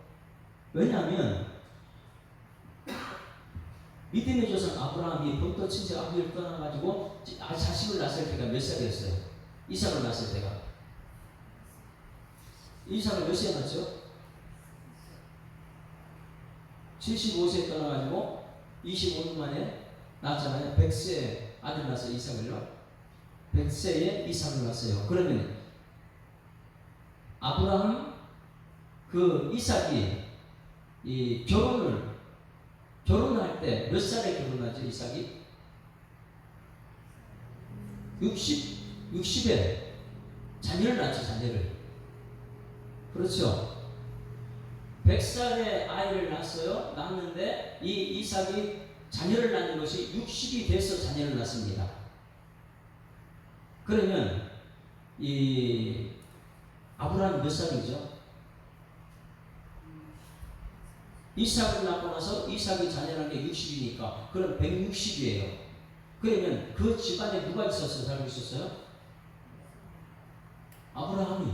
왜냐하면 믿음의 조상 아브라함이 본토 친척 아비를 떠나가지고 자식을 낳았을 때가 몇 살이었어요? 이삭을 낳았을 때가. 이삭을 몇 세에 낳았죠? 75세에 떠나가지고 25년 만에 낳았잖아요. 100세에 아들 낳았어요. 이삭을요. 100세에 이삭을 낳았어요. 그러면 아브라함 그 이삭이 이 결혼할 때 몇 살에 결혼하죠? 이삭이 60에 자녀를 낳죠. 자녀를. 그렇죠. 100살에 아이를 낳았어요. 낳았는데 이 이삭이 자녀를 낳는 것이 60이 돼서 자녀를 낳습니다. 그러면 이 아브라함이 몇 살이죠? 이삭을 낳고 나서 이삭이 자녀라는 게 60이니까 그럼 160이에요. 그러면 그 집안에 누가 있었어요? 살고 있었어요? 아브라함이.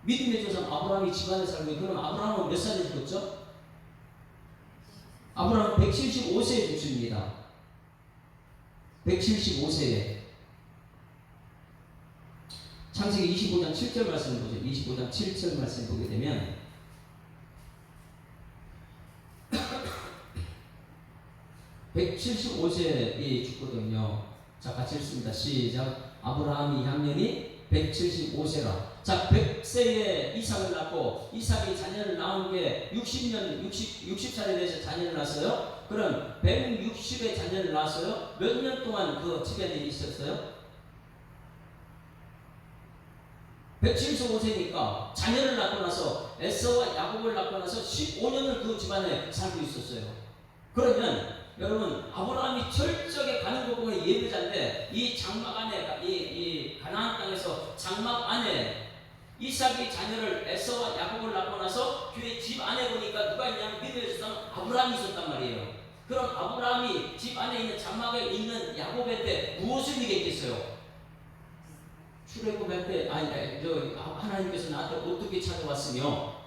믿음의 조상 아브라함이 집안에 살고 있고, 그럼 아브라함은 몇 살에 죽었죠? 아브라함은 175세에 죽습니다. 175세에. 창세기 25장 7절 말씀 보죠. 25장 7절 말씀 보게 되면 (175세에) 죽거든요. 자, 같이 읽습니다. 시작. 아브라함이 향년이 175세라. 자, 100세에 이삭을 낳고 이삭이 자녀를 낳은 게 60살에 대해서 자녀를 낳았어요. 그럼 160에 자녀를 낳았어요. 몇 년 동안 그 집안에 있었어요? 175세니까 자녀를 낳고 나서 에서와 야곱을 낳고 나서 15년을 그 집안에 살고 있었어요. 그러면 여러분, 아브라함이 철저하게 가는 거 보면 예배자인데 이 장막 안에 이 가나안 땅에서 장막 안에 이삭이 자녀를 에서와 야곱을 낳고 나서 교회 집 안에 보니까 누가 있냐면 믿음의 조상 아브라함이 있었단 말이에요. 그럼 아브라함이 집 안에 있는 장막에 있는 야곱한테 무엇을 얘기했겠어요? 출애굽할 때 하나님께서 나한테 어떻게 찾아왔으며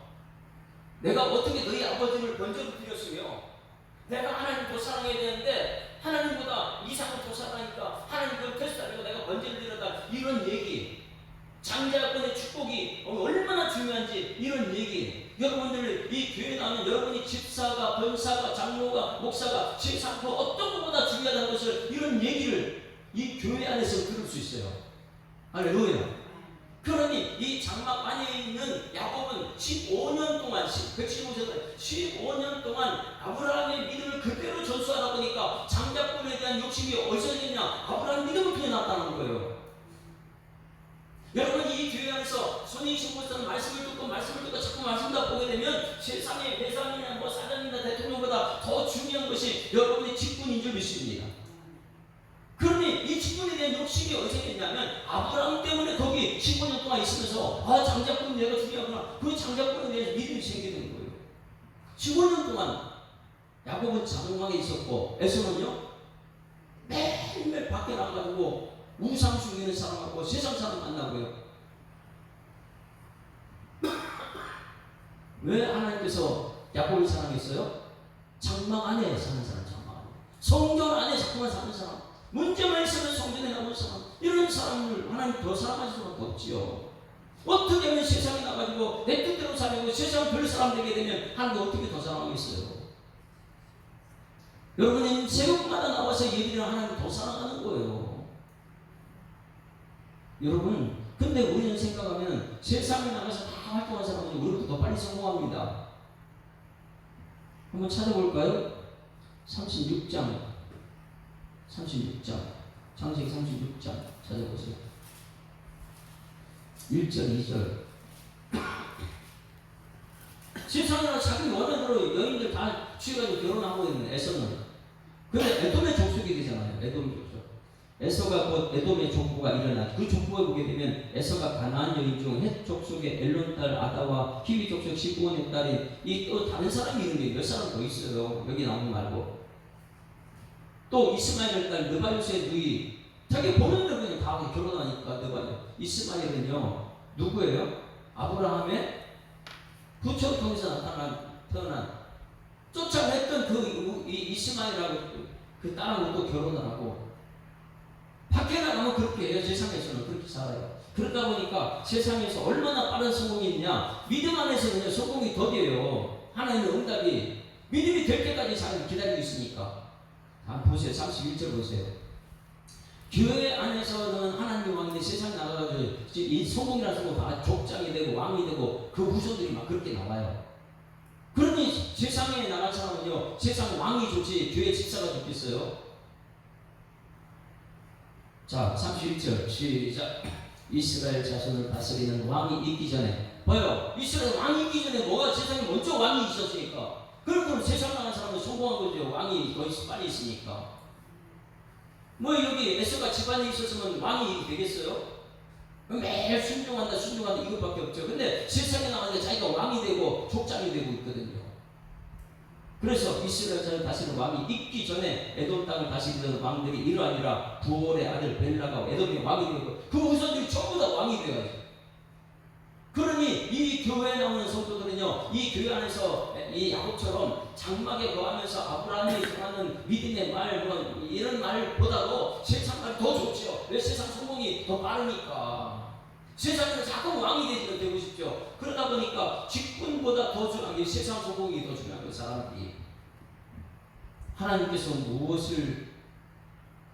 내가 어떻게 너희 아버지를 번제로 드렸으며 내가 하나님 더 사랑해야 되는데 하나님보다 이삭을 더 사랑하니까 하나님 그걸 테스트하려고 내가 번제를 드렸다, 이런 얘기. 장자권의 축복이 얼마나 중요한지 이런 얘기. 여러분들 이 교회에 나오면 여러분이 집사가, 권사가, 장로가, 목사가 세상 그 어떤 것보다 중요하다는 것을, 이런 얘기를 이 교회 안에서 들을 수 있어요. 할렐루야. 그러니 이 장막 안에 있는 야곱은 15년 동안 15년 동안 아브라함의 믿음을 그대로 전수하다 보니까 장자권에 대한 욕심이 어디서 생겼냐? 아브라함 믿음을 통해 났다는 거예요. 여러분이 이 교회 안에서 손님 신고서는 말씀을 듣고 자꾸 말씀 다 보게 되면 세상의 회장이나 사장이나 대통령보다 더 중요한 것이 여러분의 직분인 줄 믿습니다. 그러니 이 직분에 대한 욕심이 어디서 생겼냐면 아브라함 때문에 거기 15년 동안 있으면서 장자권이 내가 중요하구나, 그 장자권에 대해서 믿음이 생기는 거예요. 15년 동안 야곱은 장막에 있었고 에서는요 매일매일 밖에 나가가지고 우상 중에는 사람하고 세상 사람 만나고요. 왜 하나님께서 야곱을 사랑했어요? 장막 안에 사는 사람, 장막 안에. 성전 안에 자꾸만 사는 사람, 문제만 있으면 성전에 나오는 사람, 이런 사람을 하나님 더 사랑하실 수밖에 없지요. 어떻게 하면 세상에 나가지고 내 뜻대로 살고 세상 별 사람 되게 되면 하나님 어떻게 더 사랑하겠어요? 여러분은 새벽마다 나와서 예배를 하나님 더 사랑하는 거예요. 여러분, 근데 우리는 생각하면 세상에 나가서 다 활동한 사람은 우리보다 더 빨리 성공합니다. 한번 찾아볼까요? 36장 창세기 36장 찾아보세요. 1절 2절. 세상에는 자기 원한대로 여인들 다 취해가지고 결혼하고 있는 에서는, 근데 에돔의 족속이 되잖아요. 에돔의 족속. 에서가 곧 에돔의 족보가 일어나 그 족보에 보게 되면 에서가 가나안 여인 중 헷 족속의 엘론 딸 아다와 히위 족속 15년 딸인 이 또 다른 사람이 있는데 몇 사람 더 있어요. 여기 나오는 말고. 또 이스마엘 딸 느바요스의 누이, 자기 보는 대로 그냥 다 결혼하니까 느바요. 이스마엘은요 누구예요? 아브라함의 부처를 통해서 태어난 쫓아냈던 그 이 이스마엘하고 그 딸하고 또 결혼을 하고 밖에 나가면 그렇게 해요. 세상에서는 그렇게 살아요. 그러다 보니까 세상에서 얼마나 빠른 성공이 있냐. 믿음 안에서는 성공이 더뎌요. 하나님의 응답이 믿음이 될 때까지 잘 기다리고 있으니까. 한번 보세요. 31절 보세요. 교회 안에서는 하나님의 왕인데 세상 나가가지고 이 성공이라는 성공 다 족장이 되고 왕이 되고 그 후손들이 막 그렇게 나와요. 그러니 세상에 나갈 사람은요, 세상 왕이 좋지 교회 집사가 좋겠어요. 자, 31절 시작. 이스라엘 자손을 다스리는 왕이 있기 전에, 봐요. 이스라엘 왕이 있기 전에 뭐가 세상에 먼저 왕이 있었으니까. 그럼 세상 나간 사람은 성공한 거죠. 왕이 거의 빨리 있으니까. 뭐 여기 에서가 집안에 있었으면 왕이 되겠어요? 매일 순종한다 이것밖에 없죠. 근데 세상에 나가는데 자기가 왕이 되고 족장이 되고 있거든요. 그래서 이스라엘 자손을 다스리는 왕이 있기 전에 에돔 땅을 다스리던 왕들이 이러하니라. 부올의 아들 벨라가 에돔의 왕이 되고 그 후손들이 전부 다 왕이 되어요. 그러니 이 교회에 나오는 성도들은요, 이 교회 안에서 이 야곱처럼 장막에 거하면서 아브라함이 정하는 믿음의 말, 뭐 이런 말보다도 세상 말이 더 좋죠. 왜? 세상 성공이 더 빠르니까. 세상에서 자꾸 왕이 되고 싶죠. 그러다 보니까 직분보다 더 중요한 게 세상 성공이 더 중요한 거예요. 사람들이. 하나님께서 무엇을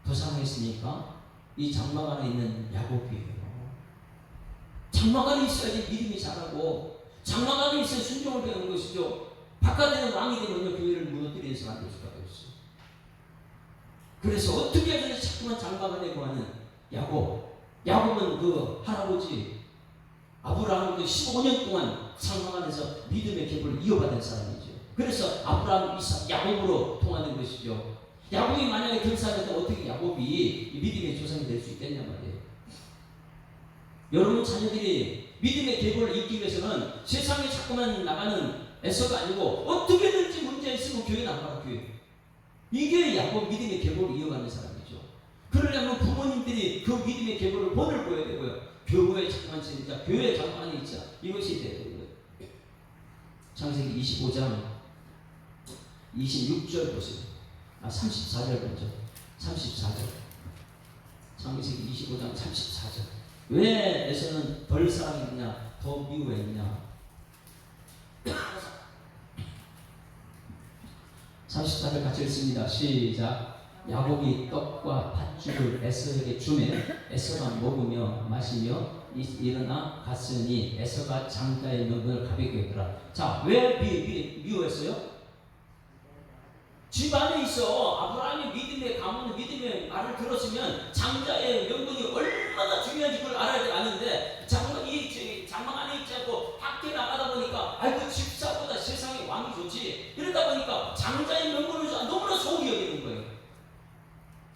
더 사랑했습니까? 이 장막 안에 있는 야곱이에요. 장막 안에 있어야지 믿음이 자라고, 장막 안에 있어야 순종을 배우는 것이죠. 바깥에는 왕이 되면요, 교회를 무너뜨리면서 만들 수가 없어요. 그래서 어떻게 해서 자꾸만 장막 안에 거하는 야곱은 그 할아버지 아브라함도 15년 동안 장막 안에서 믿음의 계보를 이어받은 사람이죠. 그래서 아브라함, 이삭, 야곱으로 통하는 것이죠. 야곱이 만약에 결사했다면 어떻게 야곱이 믿음의 조상이 될 수 있겠냐 말이에요. 여러분 자녀들이 믿음의 계보를 잇기 위해서는 세상에 자꾸만 나가는 에서가 아니고 어떻게든지 문제 있으면 교회 나가라. 교회. 이게 야곱 믿음의 계보를 이어가는 사람이죠. 그러려면 부모님들이 그 믿음의 계보를 본을 보여야 되고요. 교회에 자꾸만 진짜 교회 장만이 있자. 이것이 돼야 되고요. 창세기 25장 26절 보세요. 34절 먼저. 34절. 창세기 25장 34절. 왜 에서는 덜 사랑했냐, 더 미워했냐? 34절 같이 읽습니다. 시작. 야곱이 떡과 팥죽을 에서에게 주매 에서가 먹으며 마시며 일어나 갔으니 에서가 장자의 명분을 가볍게 했더라. 자, 왜 미워했어요? 집 안에 있어. 아브라함이 믿음의 가문, 믿음의 말을 들었으면 장자의 명분이 얼마나 중요한지 그걸 아는데 장막 안에 있지 않고 밖에 나가다 보니까 아이고 집사보다 세상에 왕이 좋지. 이러다 보니까 장자의 명분을 너무나 소홀히 여기는 거예요.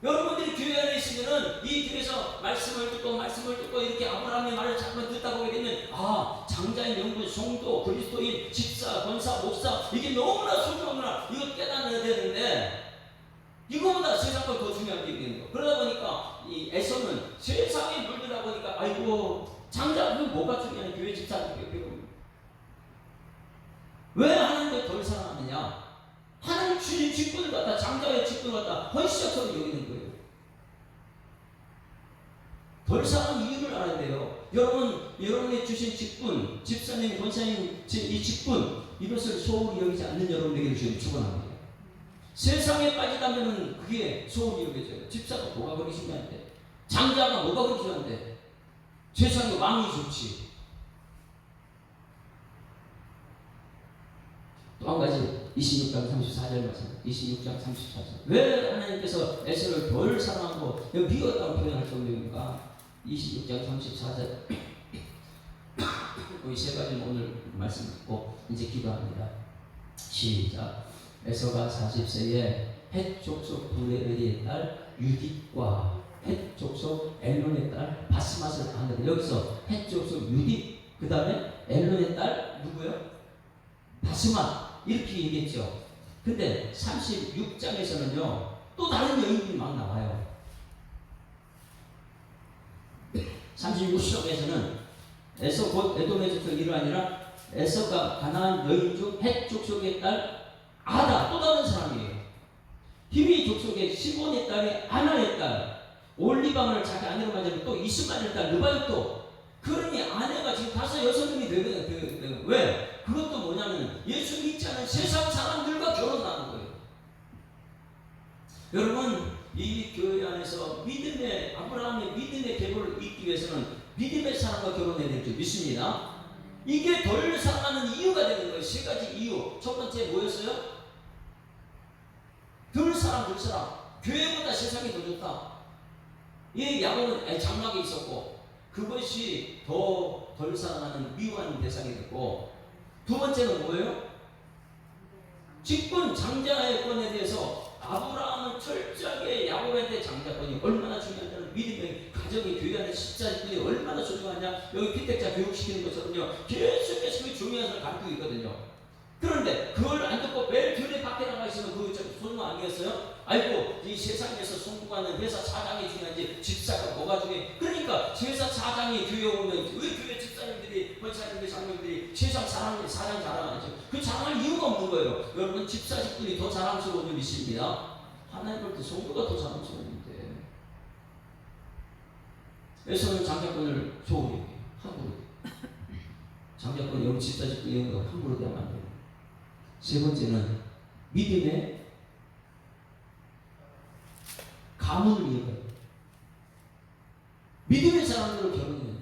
여러분들이 교회 안에 있으면은 이 교회에서 말씀을 듣고 이렇게 아브라함의 말을 자꾸만 듣다 보게 되면 장자의 명분, 성도, 그리스도인, 집사, 권사, 목사 이게 너무나 소중하구나 이거 깨닫아야 되는데 이거보다 세상과 더 중요한 게 있는 거. 그러다 보니까 이 에서는 세상에 물들다 보니까 아이고 장자는 뭐가 중요한 교회 집사한테 배우는 왜 하나님을 덜 사랑하느냐? 하나님 주신 직분을 갖다 장자의 직분을 갖다 헌시적으로 여기는 거예요. 덜 사랑하는 이유를 알아야 돼요. 여러분이 주신 직분, 집사님, 권사님 이 직분 이것을 소홀히 여기지 않는 여러분에게 주신 축원합니다. 세상에 빠지다면 그게 소홀히 여겨져요. 집사가 뭐가 그렇게 중요한데, 장자가 뭐가 그렇게 중요한데, 세상에 왕이 좋지. 또 한 가지 26장 34절 말씀. 26장 34절. 왜 하나님께서 에서를 덜 사랑하고 미웠다고 표현할 정도입니까? 26장 34절. 이 세 가지 오늘 말씀 듣고 이제 기도합니다. 시작. 에서가 40세에 헷 족속 부레엘의 딸 유딧과 헷 족속 엘론의 딸 바스맛을 낳았는데 여기서 헷 족속 유딧 그 다음에 엘론의 딸 누구요? 바스맛 이렇게 얘기했죠. 근데 36장에서는요 또 다른 여인들이 막 나와요. 36장에서는 에서 곧 에돔의 족속 이로 아니라 에서가 가나안 여인 중 헷 족속의 딸 아다 또 다른 사람이에요. 히브리 족속의 시몬의 딸이 아나의 딸, 올리방을 자기 아내로 맞으면 또 이스마엘 딸 느바요도, 그러니 아내가 지금 5, 6명이 되거든. 왜? 그것도 뭐냐면 예수 믿지 않은 세상 사람들과 결혼하는 거예요. 여러분, 이 교회 안에서 믿음의, 아브라함의 믿음의 계보를 잇기 위해서는 믿음의 사람과 결혼해야 될 줄 믿습니다. 이게 덜 사랑하는 이유가 되는 거예요. 3가지 이유. 첫 번째 뭐였어요? 덜 사랑. 교회보다 세상이 더 좋다. 이 야곱은 장막에 있었고, 그것이 더 덜 사랑하는 미워하는 대상이 됐고, 두 번째는 뭐예요? 직분, 장자권에 대해서 아브라함은 철저하게 야곱한테 장자권이 얼마나 중요하냐는 믿음의 가정이, 교회 안에 십자군이 얼마나 소중하냐, 여기 피택자 교육시키는 것처럼요, 계속해서 그 중요한 것을 가르치고 있거든요. 그런데 그걸 안 듣고 매일 교회 밖에 나가 있으면 그 소중한 아니겠어요? 아이고, 이 세상에서 송구하는 회사 사장이 중요한지 집사가 뭐가 중요해? 그러니까 회사 사장이 교회 오면 왜 교회 집사님들이, 권사님들, 장로님들이 세상 사장 자랑하죠? 그 자랑할 이유가 없는 거예요. 여러분, 집사 직분이 더 자랑스러운 줄 믿습니다. 하나님 볼 때 송구가 더 자랑스러운데, 에서는 장자권을 소홀히 여겨요. 함부로. 장자권 여러분 집사 직분 이런 거 함부로 대하면 안 돼요. 세 번째는 믿음의 가문을 이어가요. 믿음의 사람들로 결혼해요.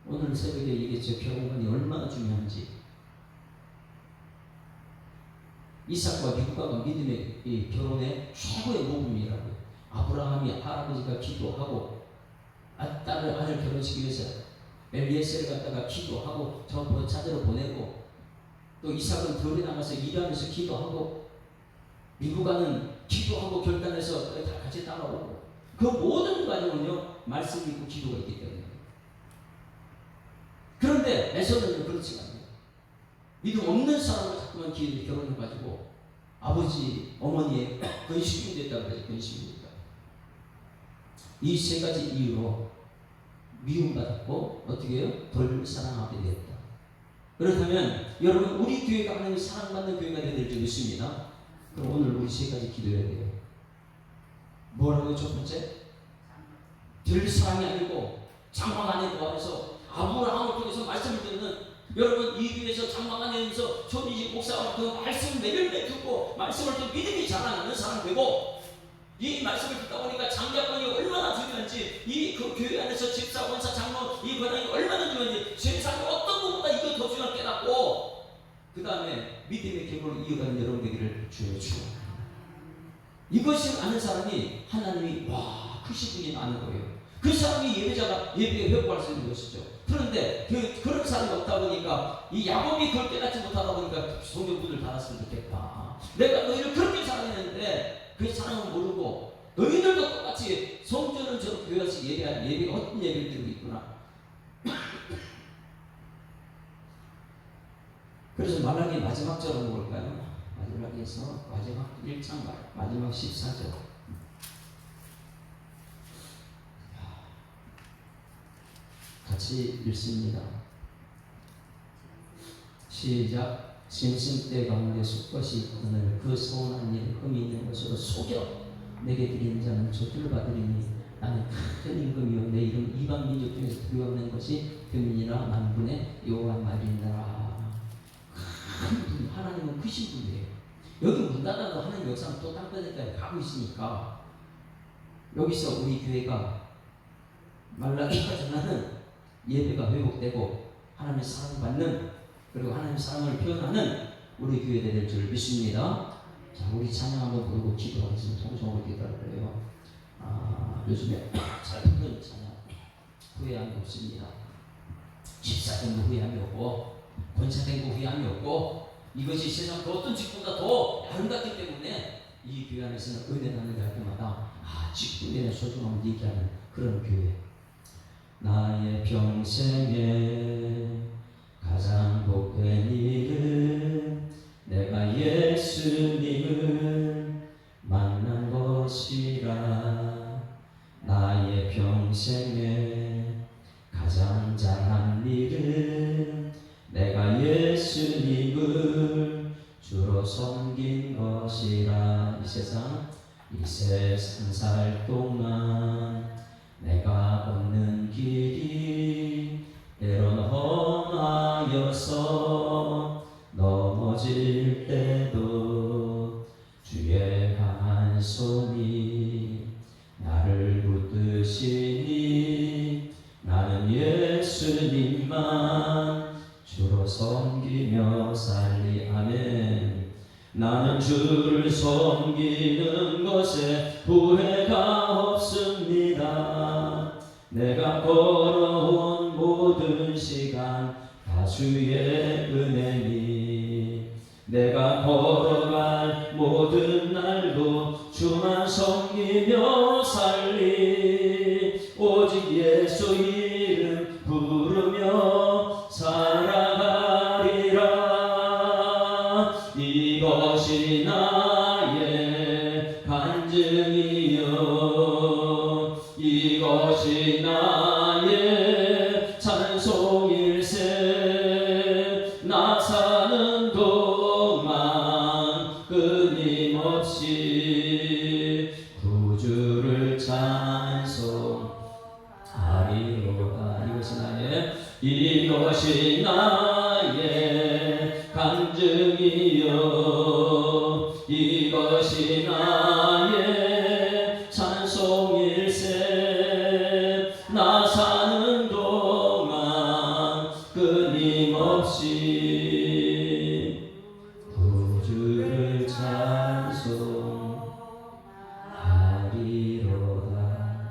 오늘 새벽에 이게 제 결혼관이 얼마나 중요한지. 이삭과 리브가가 믿음의 이 결혼의 최고의 모범이라고요. 아브라함이 할아버지가 기도하고 아들 결혼시키기 위해서 엘리에셀을 갖다가 기도하고 저 찾으러 보내고, 또 이삭은 들에 나가서 일하면서 기도하고, 리브가는 기도하고 결단해서 다 같이 따라오고, 그 모든 과정은요 말씀이 있고 기도가 있기 때문에. 그런데 에서는 그렇지 않아요. 믿음 없는 사람을 자꾸만 결혼해가지고 아버지 어머니의 근심이 됐다고 해서 근심이 됐다. 이 3가지 이유로 미움받았고 어떻게 해요? 덜 사랑하게 되었다. 그렇다면 여러분, 우리 교회가 하나님 사랑받는 교회가 되어야 될 줄 믿습니다. 그럼 오늘 우리 3가지 기도해야 돼요. 뭐라고요? 첫 번째, 덜 사랑이 아니고 장막 안에 거하면서 아브라함을 통해서 말씀을 듣는, 여러분, 이 교회에서 장막 안에서 손이지 목사가 그 말씀을 매일매일 듣고 말씀을 또 믿음이 자라나는 사람 되고, 이 말씀을 듣다 보니까 장자권이 얼마나 중요한지, 이 그 교회 안에서 집사, 권사, 장로 이 권한이 얼마나 중요한지 세상에 어떤 것보다 이거 더 중요하게 깨닫고, 그 다음에 믿음의 계보를 이어가는 여러분 되기를 주여 주옵소서. 이것을 아는 사람이 하나님이 와 크시군이 아는 거예요. 그 사람이 예배가 회복할 수 있는 것이죠. 그런데 그런 사람이 없다 보니까, 이 야곱이 그걸 깨닫지 못하다 보니까 성경문을 닫았으면 좋겠다. 내가 너희를 그렇게 사랑했는데 그 사랑을 모르고 너희들도 똑같이 성전은 저렇게 교회에서 예배가 어떤 예배를 드리고 있구나. 그래서 말라기 마지막 절은 뭘까요? 마지막에서 마지막 1장 마지막 14절. 같이 읽습니다. 시작. 심심때 가운데 숫것이 오늘 그 서운한 일을 흠이 있는 것으로 속여 내게 드리는 자는 저주를 받으리니 나는 큰 임금이요 내 이름 이방 민족 중에서 두려워하는 것이 교민이라 만분의 여호와 말이니라. 하나님은 크신 분이에요. 여기 문 닫아도 하나님 역사는 또 땅바닥까지 가고 있으니까, 여기서 우리 교회가 말라기가 전하는 예배가 회복되고 하나님의 사랑받는, 그리고 하나님의 사랑을 표현하는 우리 교회가 될 줄 믿습니다. 자, 우리 찬양 한번 부르고 기도하겠습니다. 통성으로 기도할게요. 요즘에 잘 부르는 찬양 후회함이 없습니다. 집사된 거 후회함이 없고, 권사된 거 후회함이 없고, 이것이 세상 그 어떤 직분보다 더 아름답기 때문에 이 교회 안에서는 은혜 나는 할 때마다 직분의 소중함을 얘기하는 그런 교회. 나의 평생에 가장 복된 일은 내가 예수님을 만난 것이라. 나의 평생에 가장 잘한 일은 내가 예수님을 주로 섬긴 것이라. 이 세상 살 동안 내가 걷는 길이 때론 험하여서 넘어질 때도 주의 강한 손이 나를 붙드시니 나는 예수님만 주로 섬기며 살리. 아멘. 나는 주를 섬기는 것에 후회가 없습니다. 내가 걸어온 모든 시간 다 주의 은혜니 내가 걸어갈 모든 날도 주만 섬기며 살리. 오직 예수 이름 부르며 살아가리라. 이것이 나의 간증이요 이것이 나의 찬송일세. 나 사는 동안 끊임없이 구주를 찬송하리로다. 이것이 나의 간증이요 이것이 나의 찬송일세. 나 사는 동안 끊임없이 구주를 찬송하리로다.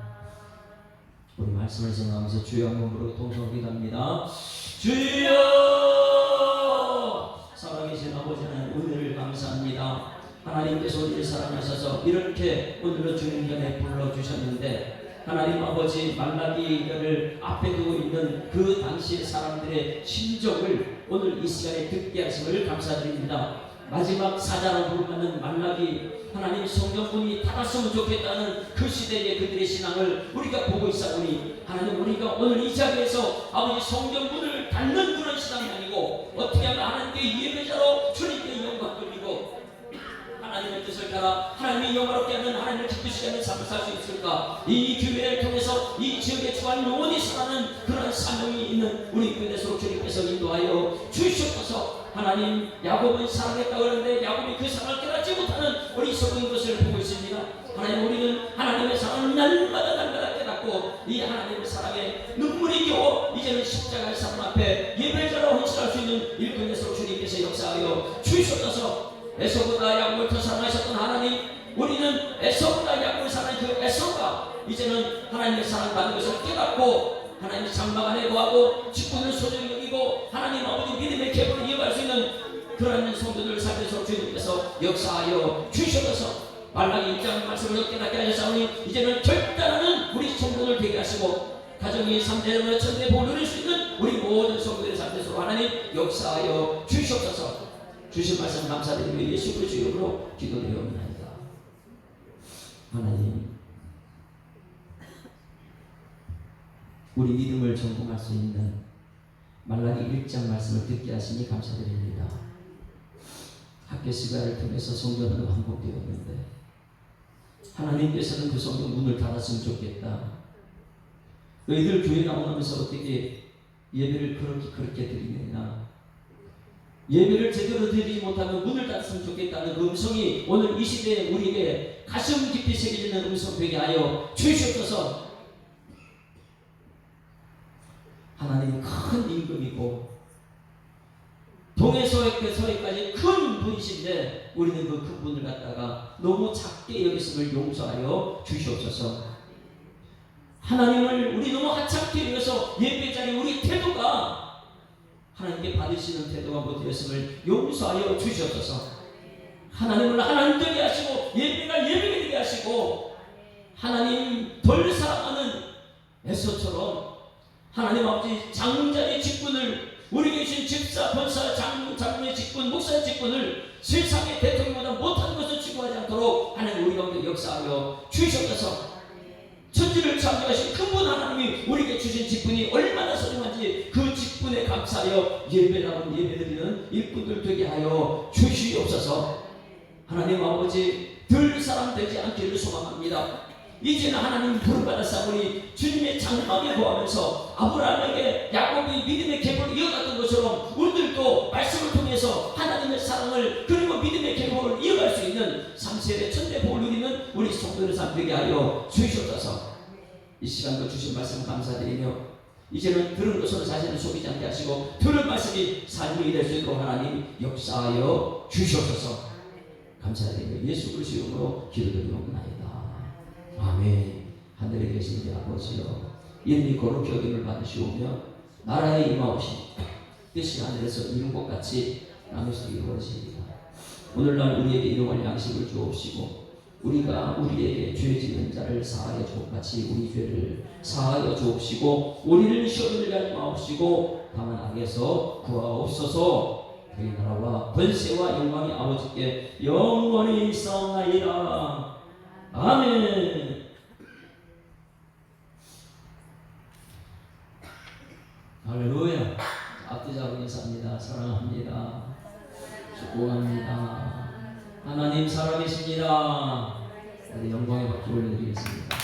우리 말씀을 전하면서 주여 한 몸으로 통성기도합니다. 주여! 살아계신 아버지 하나님 은혜를 감사합니다. 하나님께서 우리를 사랑하셔서 이렇게 오늘은 주님 전에 불러주셨는데 하나님 아버지 말라기를 앞에 두고 있는 그 당시의 사람들의 심정을 오늘 이 시간에 듣게 하심을 감사드립니다. 마지막 사자로 부르는 말라기 하나님 성경문이 닫았으면 좋겠다는 그 시대의 그들의 신앙을 우리가 보고 있사오니 하나님 우리가 오늘 이 자리에서 아버지 성경문을 닫는 그런 신앙이 아니고 어떻게 하면 하나님께 예배자로 주님께 영광 돌리고 하나님의 뜻을 따라 하나님이 영화롭게 하는 하나님을 기쁘시게 하는 삶을 살 수 있을까. 이 교회를 통해서 이 지역에 주한 영혼이 살아는 그런 사명이 있는 우리 교회에서 주님께서 인도하여 주시옵소서. 하나님 야곱은 사랑했다고 하는데 야곱이 그 사랑을 깨닫지 못하는 우리 속은 것을 보고 있습니다. 하나님 우리는 하나님의 사랑을 날마다 깨닫고 이 하나님의 사랑에 눈물이 겨워 이제는 십자가의 사랑 앞에 예배자로 헌신할 수 있는 일꾼에서 주님께서 역사하여 주시옵소서. 에서보다 야곱을 더 사랑하셨던 하나님 우리는 에서보다 야곱을 사랑한 그 에서가 이제는 하나님의 사랑받는 것을 깨닫고 하나님의 장막 안에 거하고 직분을 소중히 여기고 하나님 아버지 믿음의 계보를 이어갈 수 있는 그러한 성도들 살면서 주님께서 역사하여 주셔서 말라기 1장 말씀을 깨닫게 하셨사오니 이제는 결단하는 우리 성도들 되게 하시고 가정이 3대로 천대 복을 누릴 수 있는 우리 모든 성도들의 삶에서 하나님 역사하여 주시옵소서. 주신 말씀 감사드리며 예수 그리스도 이름으로 기도드리옵나이다. 하나님 우리 믿음을 전공할 수 있는 말라기 1장 말씀을 듣게 하시니 감사드립니다. 학교 시간을 통해서 성전은 완공되었는데 하나님께서는 그 성전 문을 닫았으면 좋겠다. 너희들 교회 나오면서 어떻게 예배를 그렇게 드리느냐. 예배를 제대로 드리지 못하면 문을 닫았으면 좋겠다는 그 음성이 오늘 이 시대에 우리에게 가슴 깊이 새겨지는 음성 되게 하여 주시옵소서. 하나님은 큰 임금이고 동에서에까지 큰 분이신데 우리는 그 큰 분을 갖다가 너무 작게 여겼음을 용서하여 주시옵소서. 하나님을 우리 너무 하찮게 여겨서 예배자리 우리 태도가 하나님께 받으시는 태도가 못되었음을 용서하여 주시옵소서. 하나님을 하나님 되게 하시고 예배가 예배가 되게 하시고 하나님 덜 사랑하는 에서처럼 하나님 아버지 장자의 직분을 우리 계신 집사, 권사, 장로의 직분, 목사의 직분을 세상의 대통령보다 못하는 것을 추구하지 않도록 하나님 우리 가운데 역사하여 주시옵소서. 천지를 창조하신 큰 분 하나님이 우리에게 주신 직분이 얼마나 소중한지 그 직분에 감사하여 예배드리는 일꾼들 되게 하여 주시옵소서. 하나님 아버지 들 사람 되지 않기를 소망합니다. 이제는 하나님 부름받아서 우리 주님의 장막에 거하면서 아브라함에게 야곱이 믿음의 계보를 이어갔던 것처럼 우리들도 말씀을 통해서 하나님의 사랑을 그리고 믿음의 계보를 이어갈 수 있는 3세대 천대 복을 누리는 우리 성도들 삶 되게 하여 주시옵소서. 이 시간도 주신 말씀 감사드리며 이제는 들은 것으로 자신을 속이지 않게 하시고 들은 말씀이 삶이 될 수 있도록 하나님 역사하여 주시옵소서. 감사드리며 예수 그리스도의 이름으로 기도드리옵나이다. 아멘. 하늘에 계신 우리 아버지여, 이름이 거룩히 여김을 받으시오며 나라의 임하옵시니 뜻이 하늘에서 이룬 것 같이 땅에서 이루어지리이다. 오늘날 우리에게 일용할 양식을 주옵시고 우리가 우리에게 죄 지은 자를 사하여 주옵 같이 우리 죄를 사하여 주옵시고 우리를 시험에 들게 하지 마옵시고 다만 악에서 구하옵소서. 그의 나라와 권세와 영광이 아버지께 영원히 있사옵나이다. 아멘. 할렐루야. 앞뒤자로 인사합니다. 사랑합니다. 축복합니다. 하나님 살아계십니다. 우리 영광의 박수 올려드리겠습니다.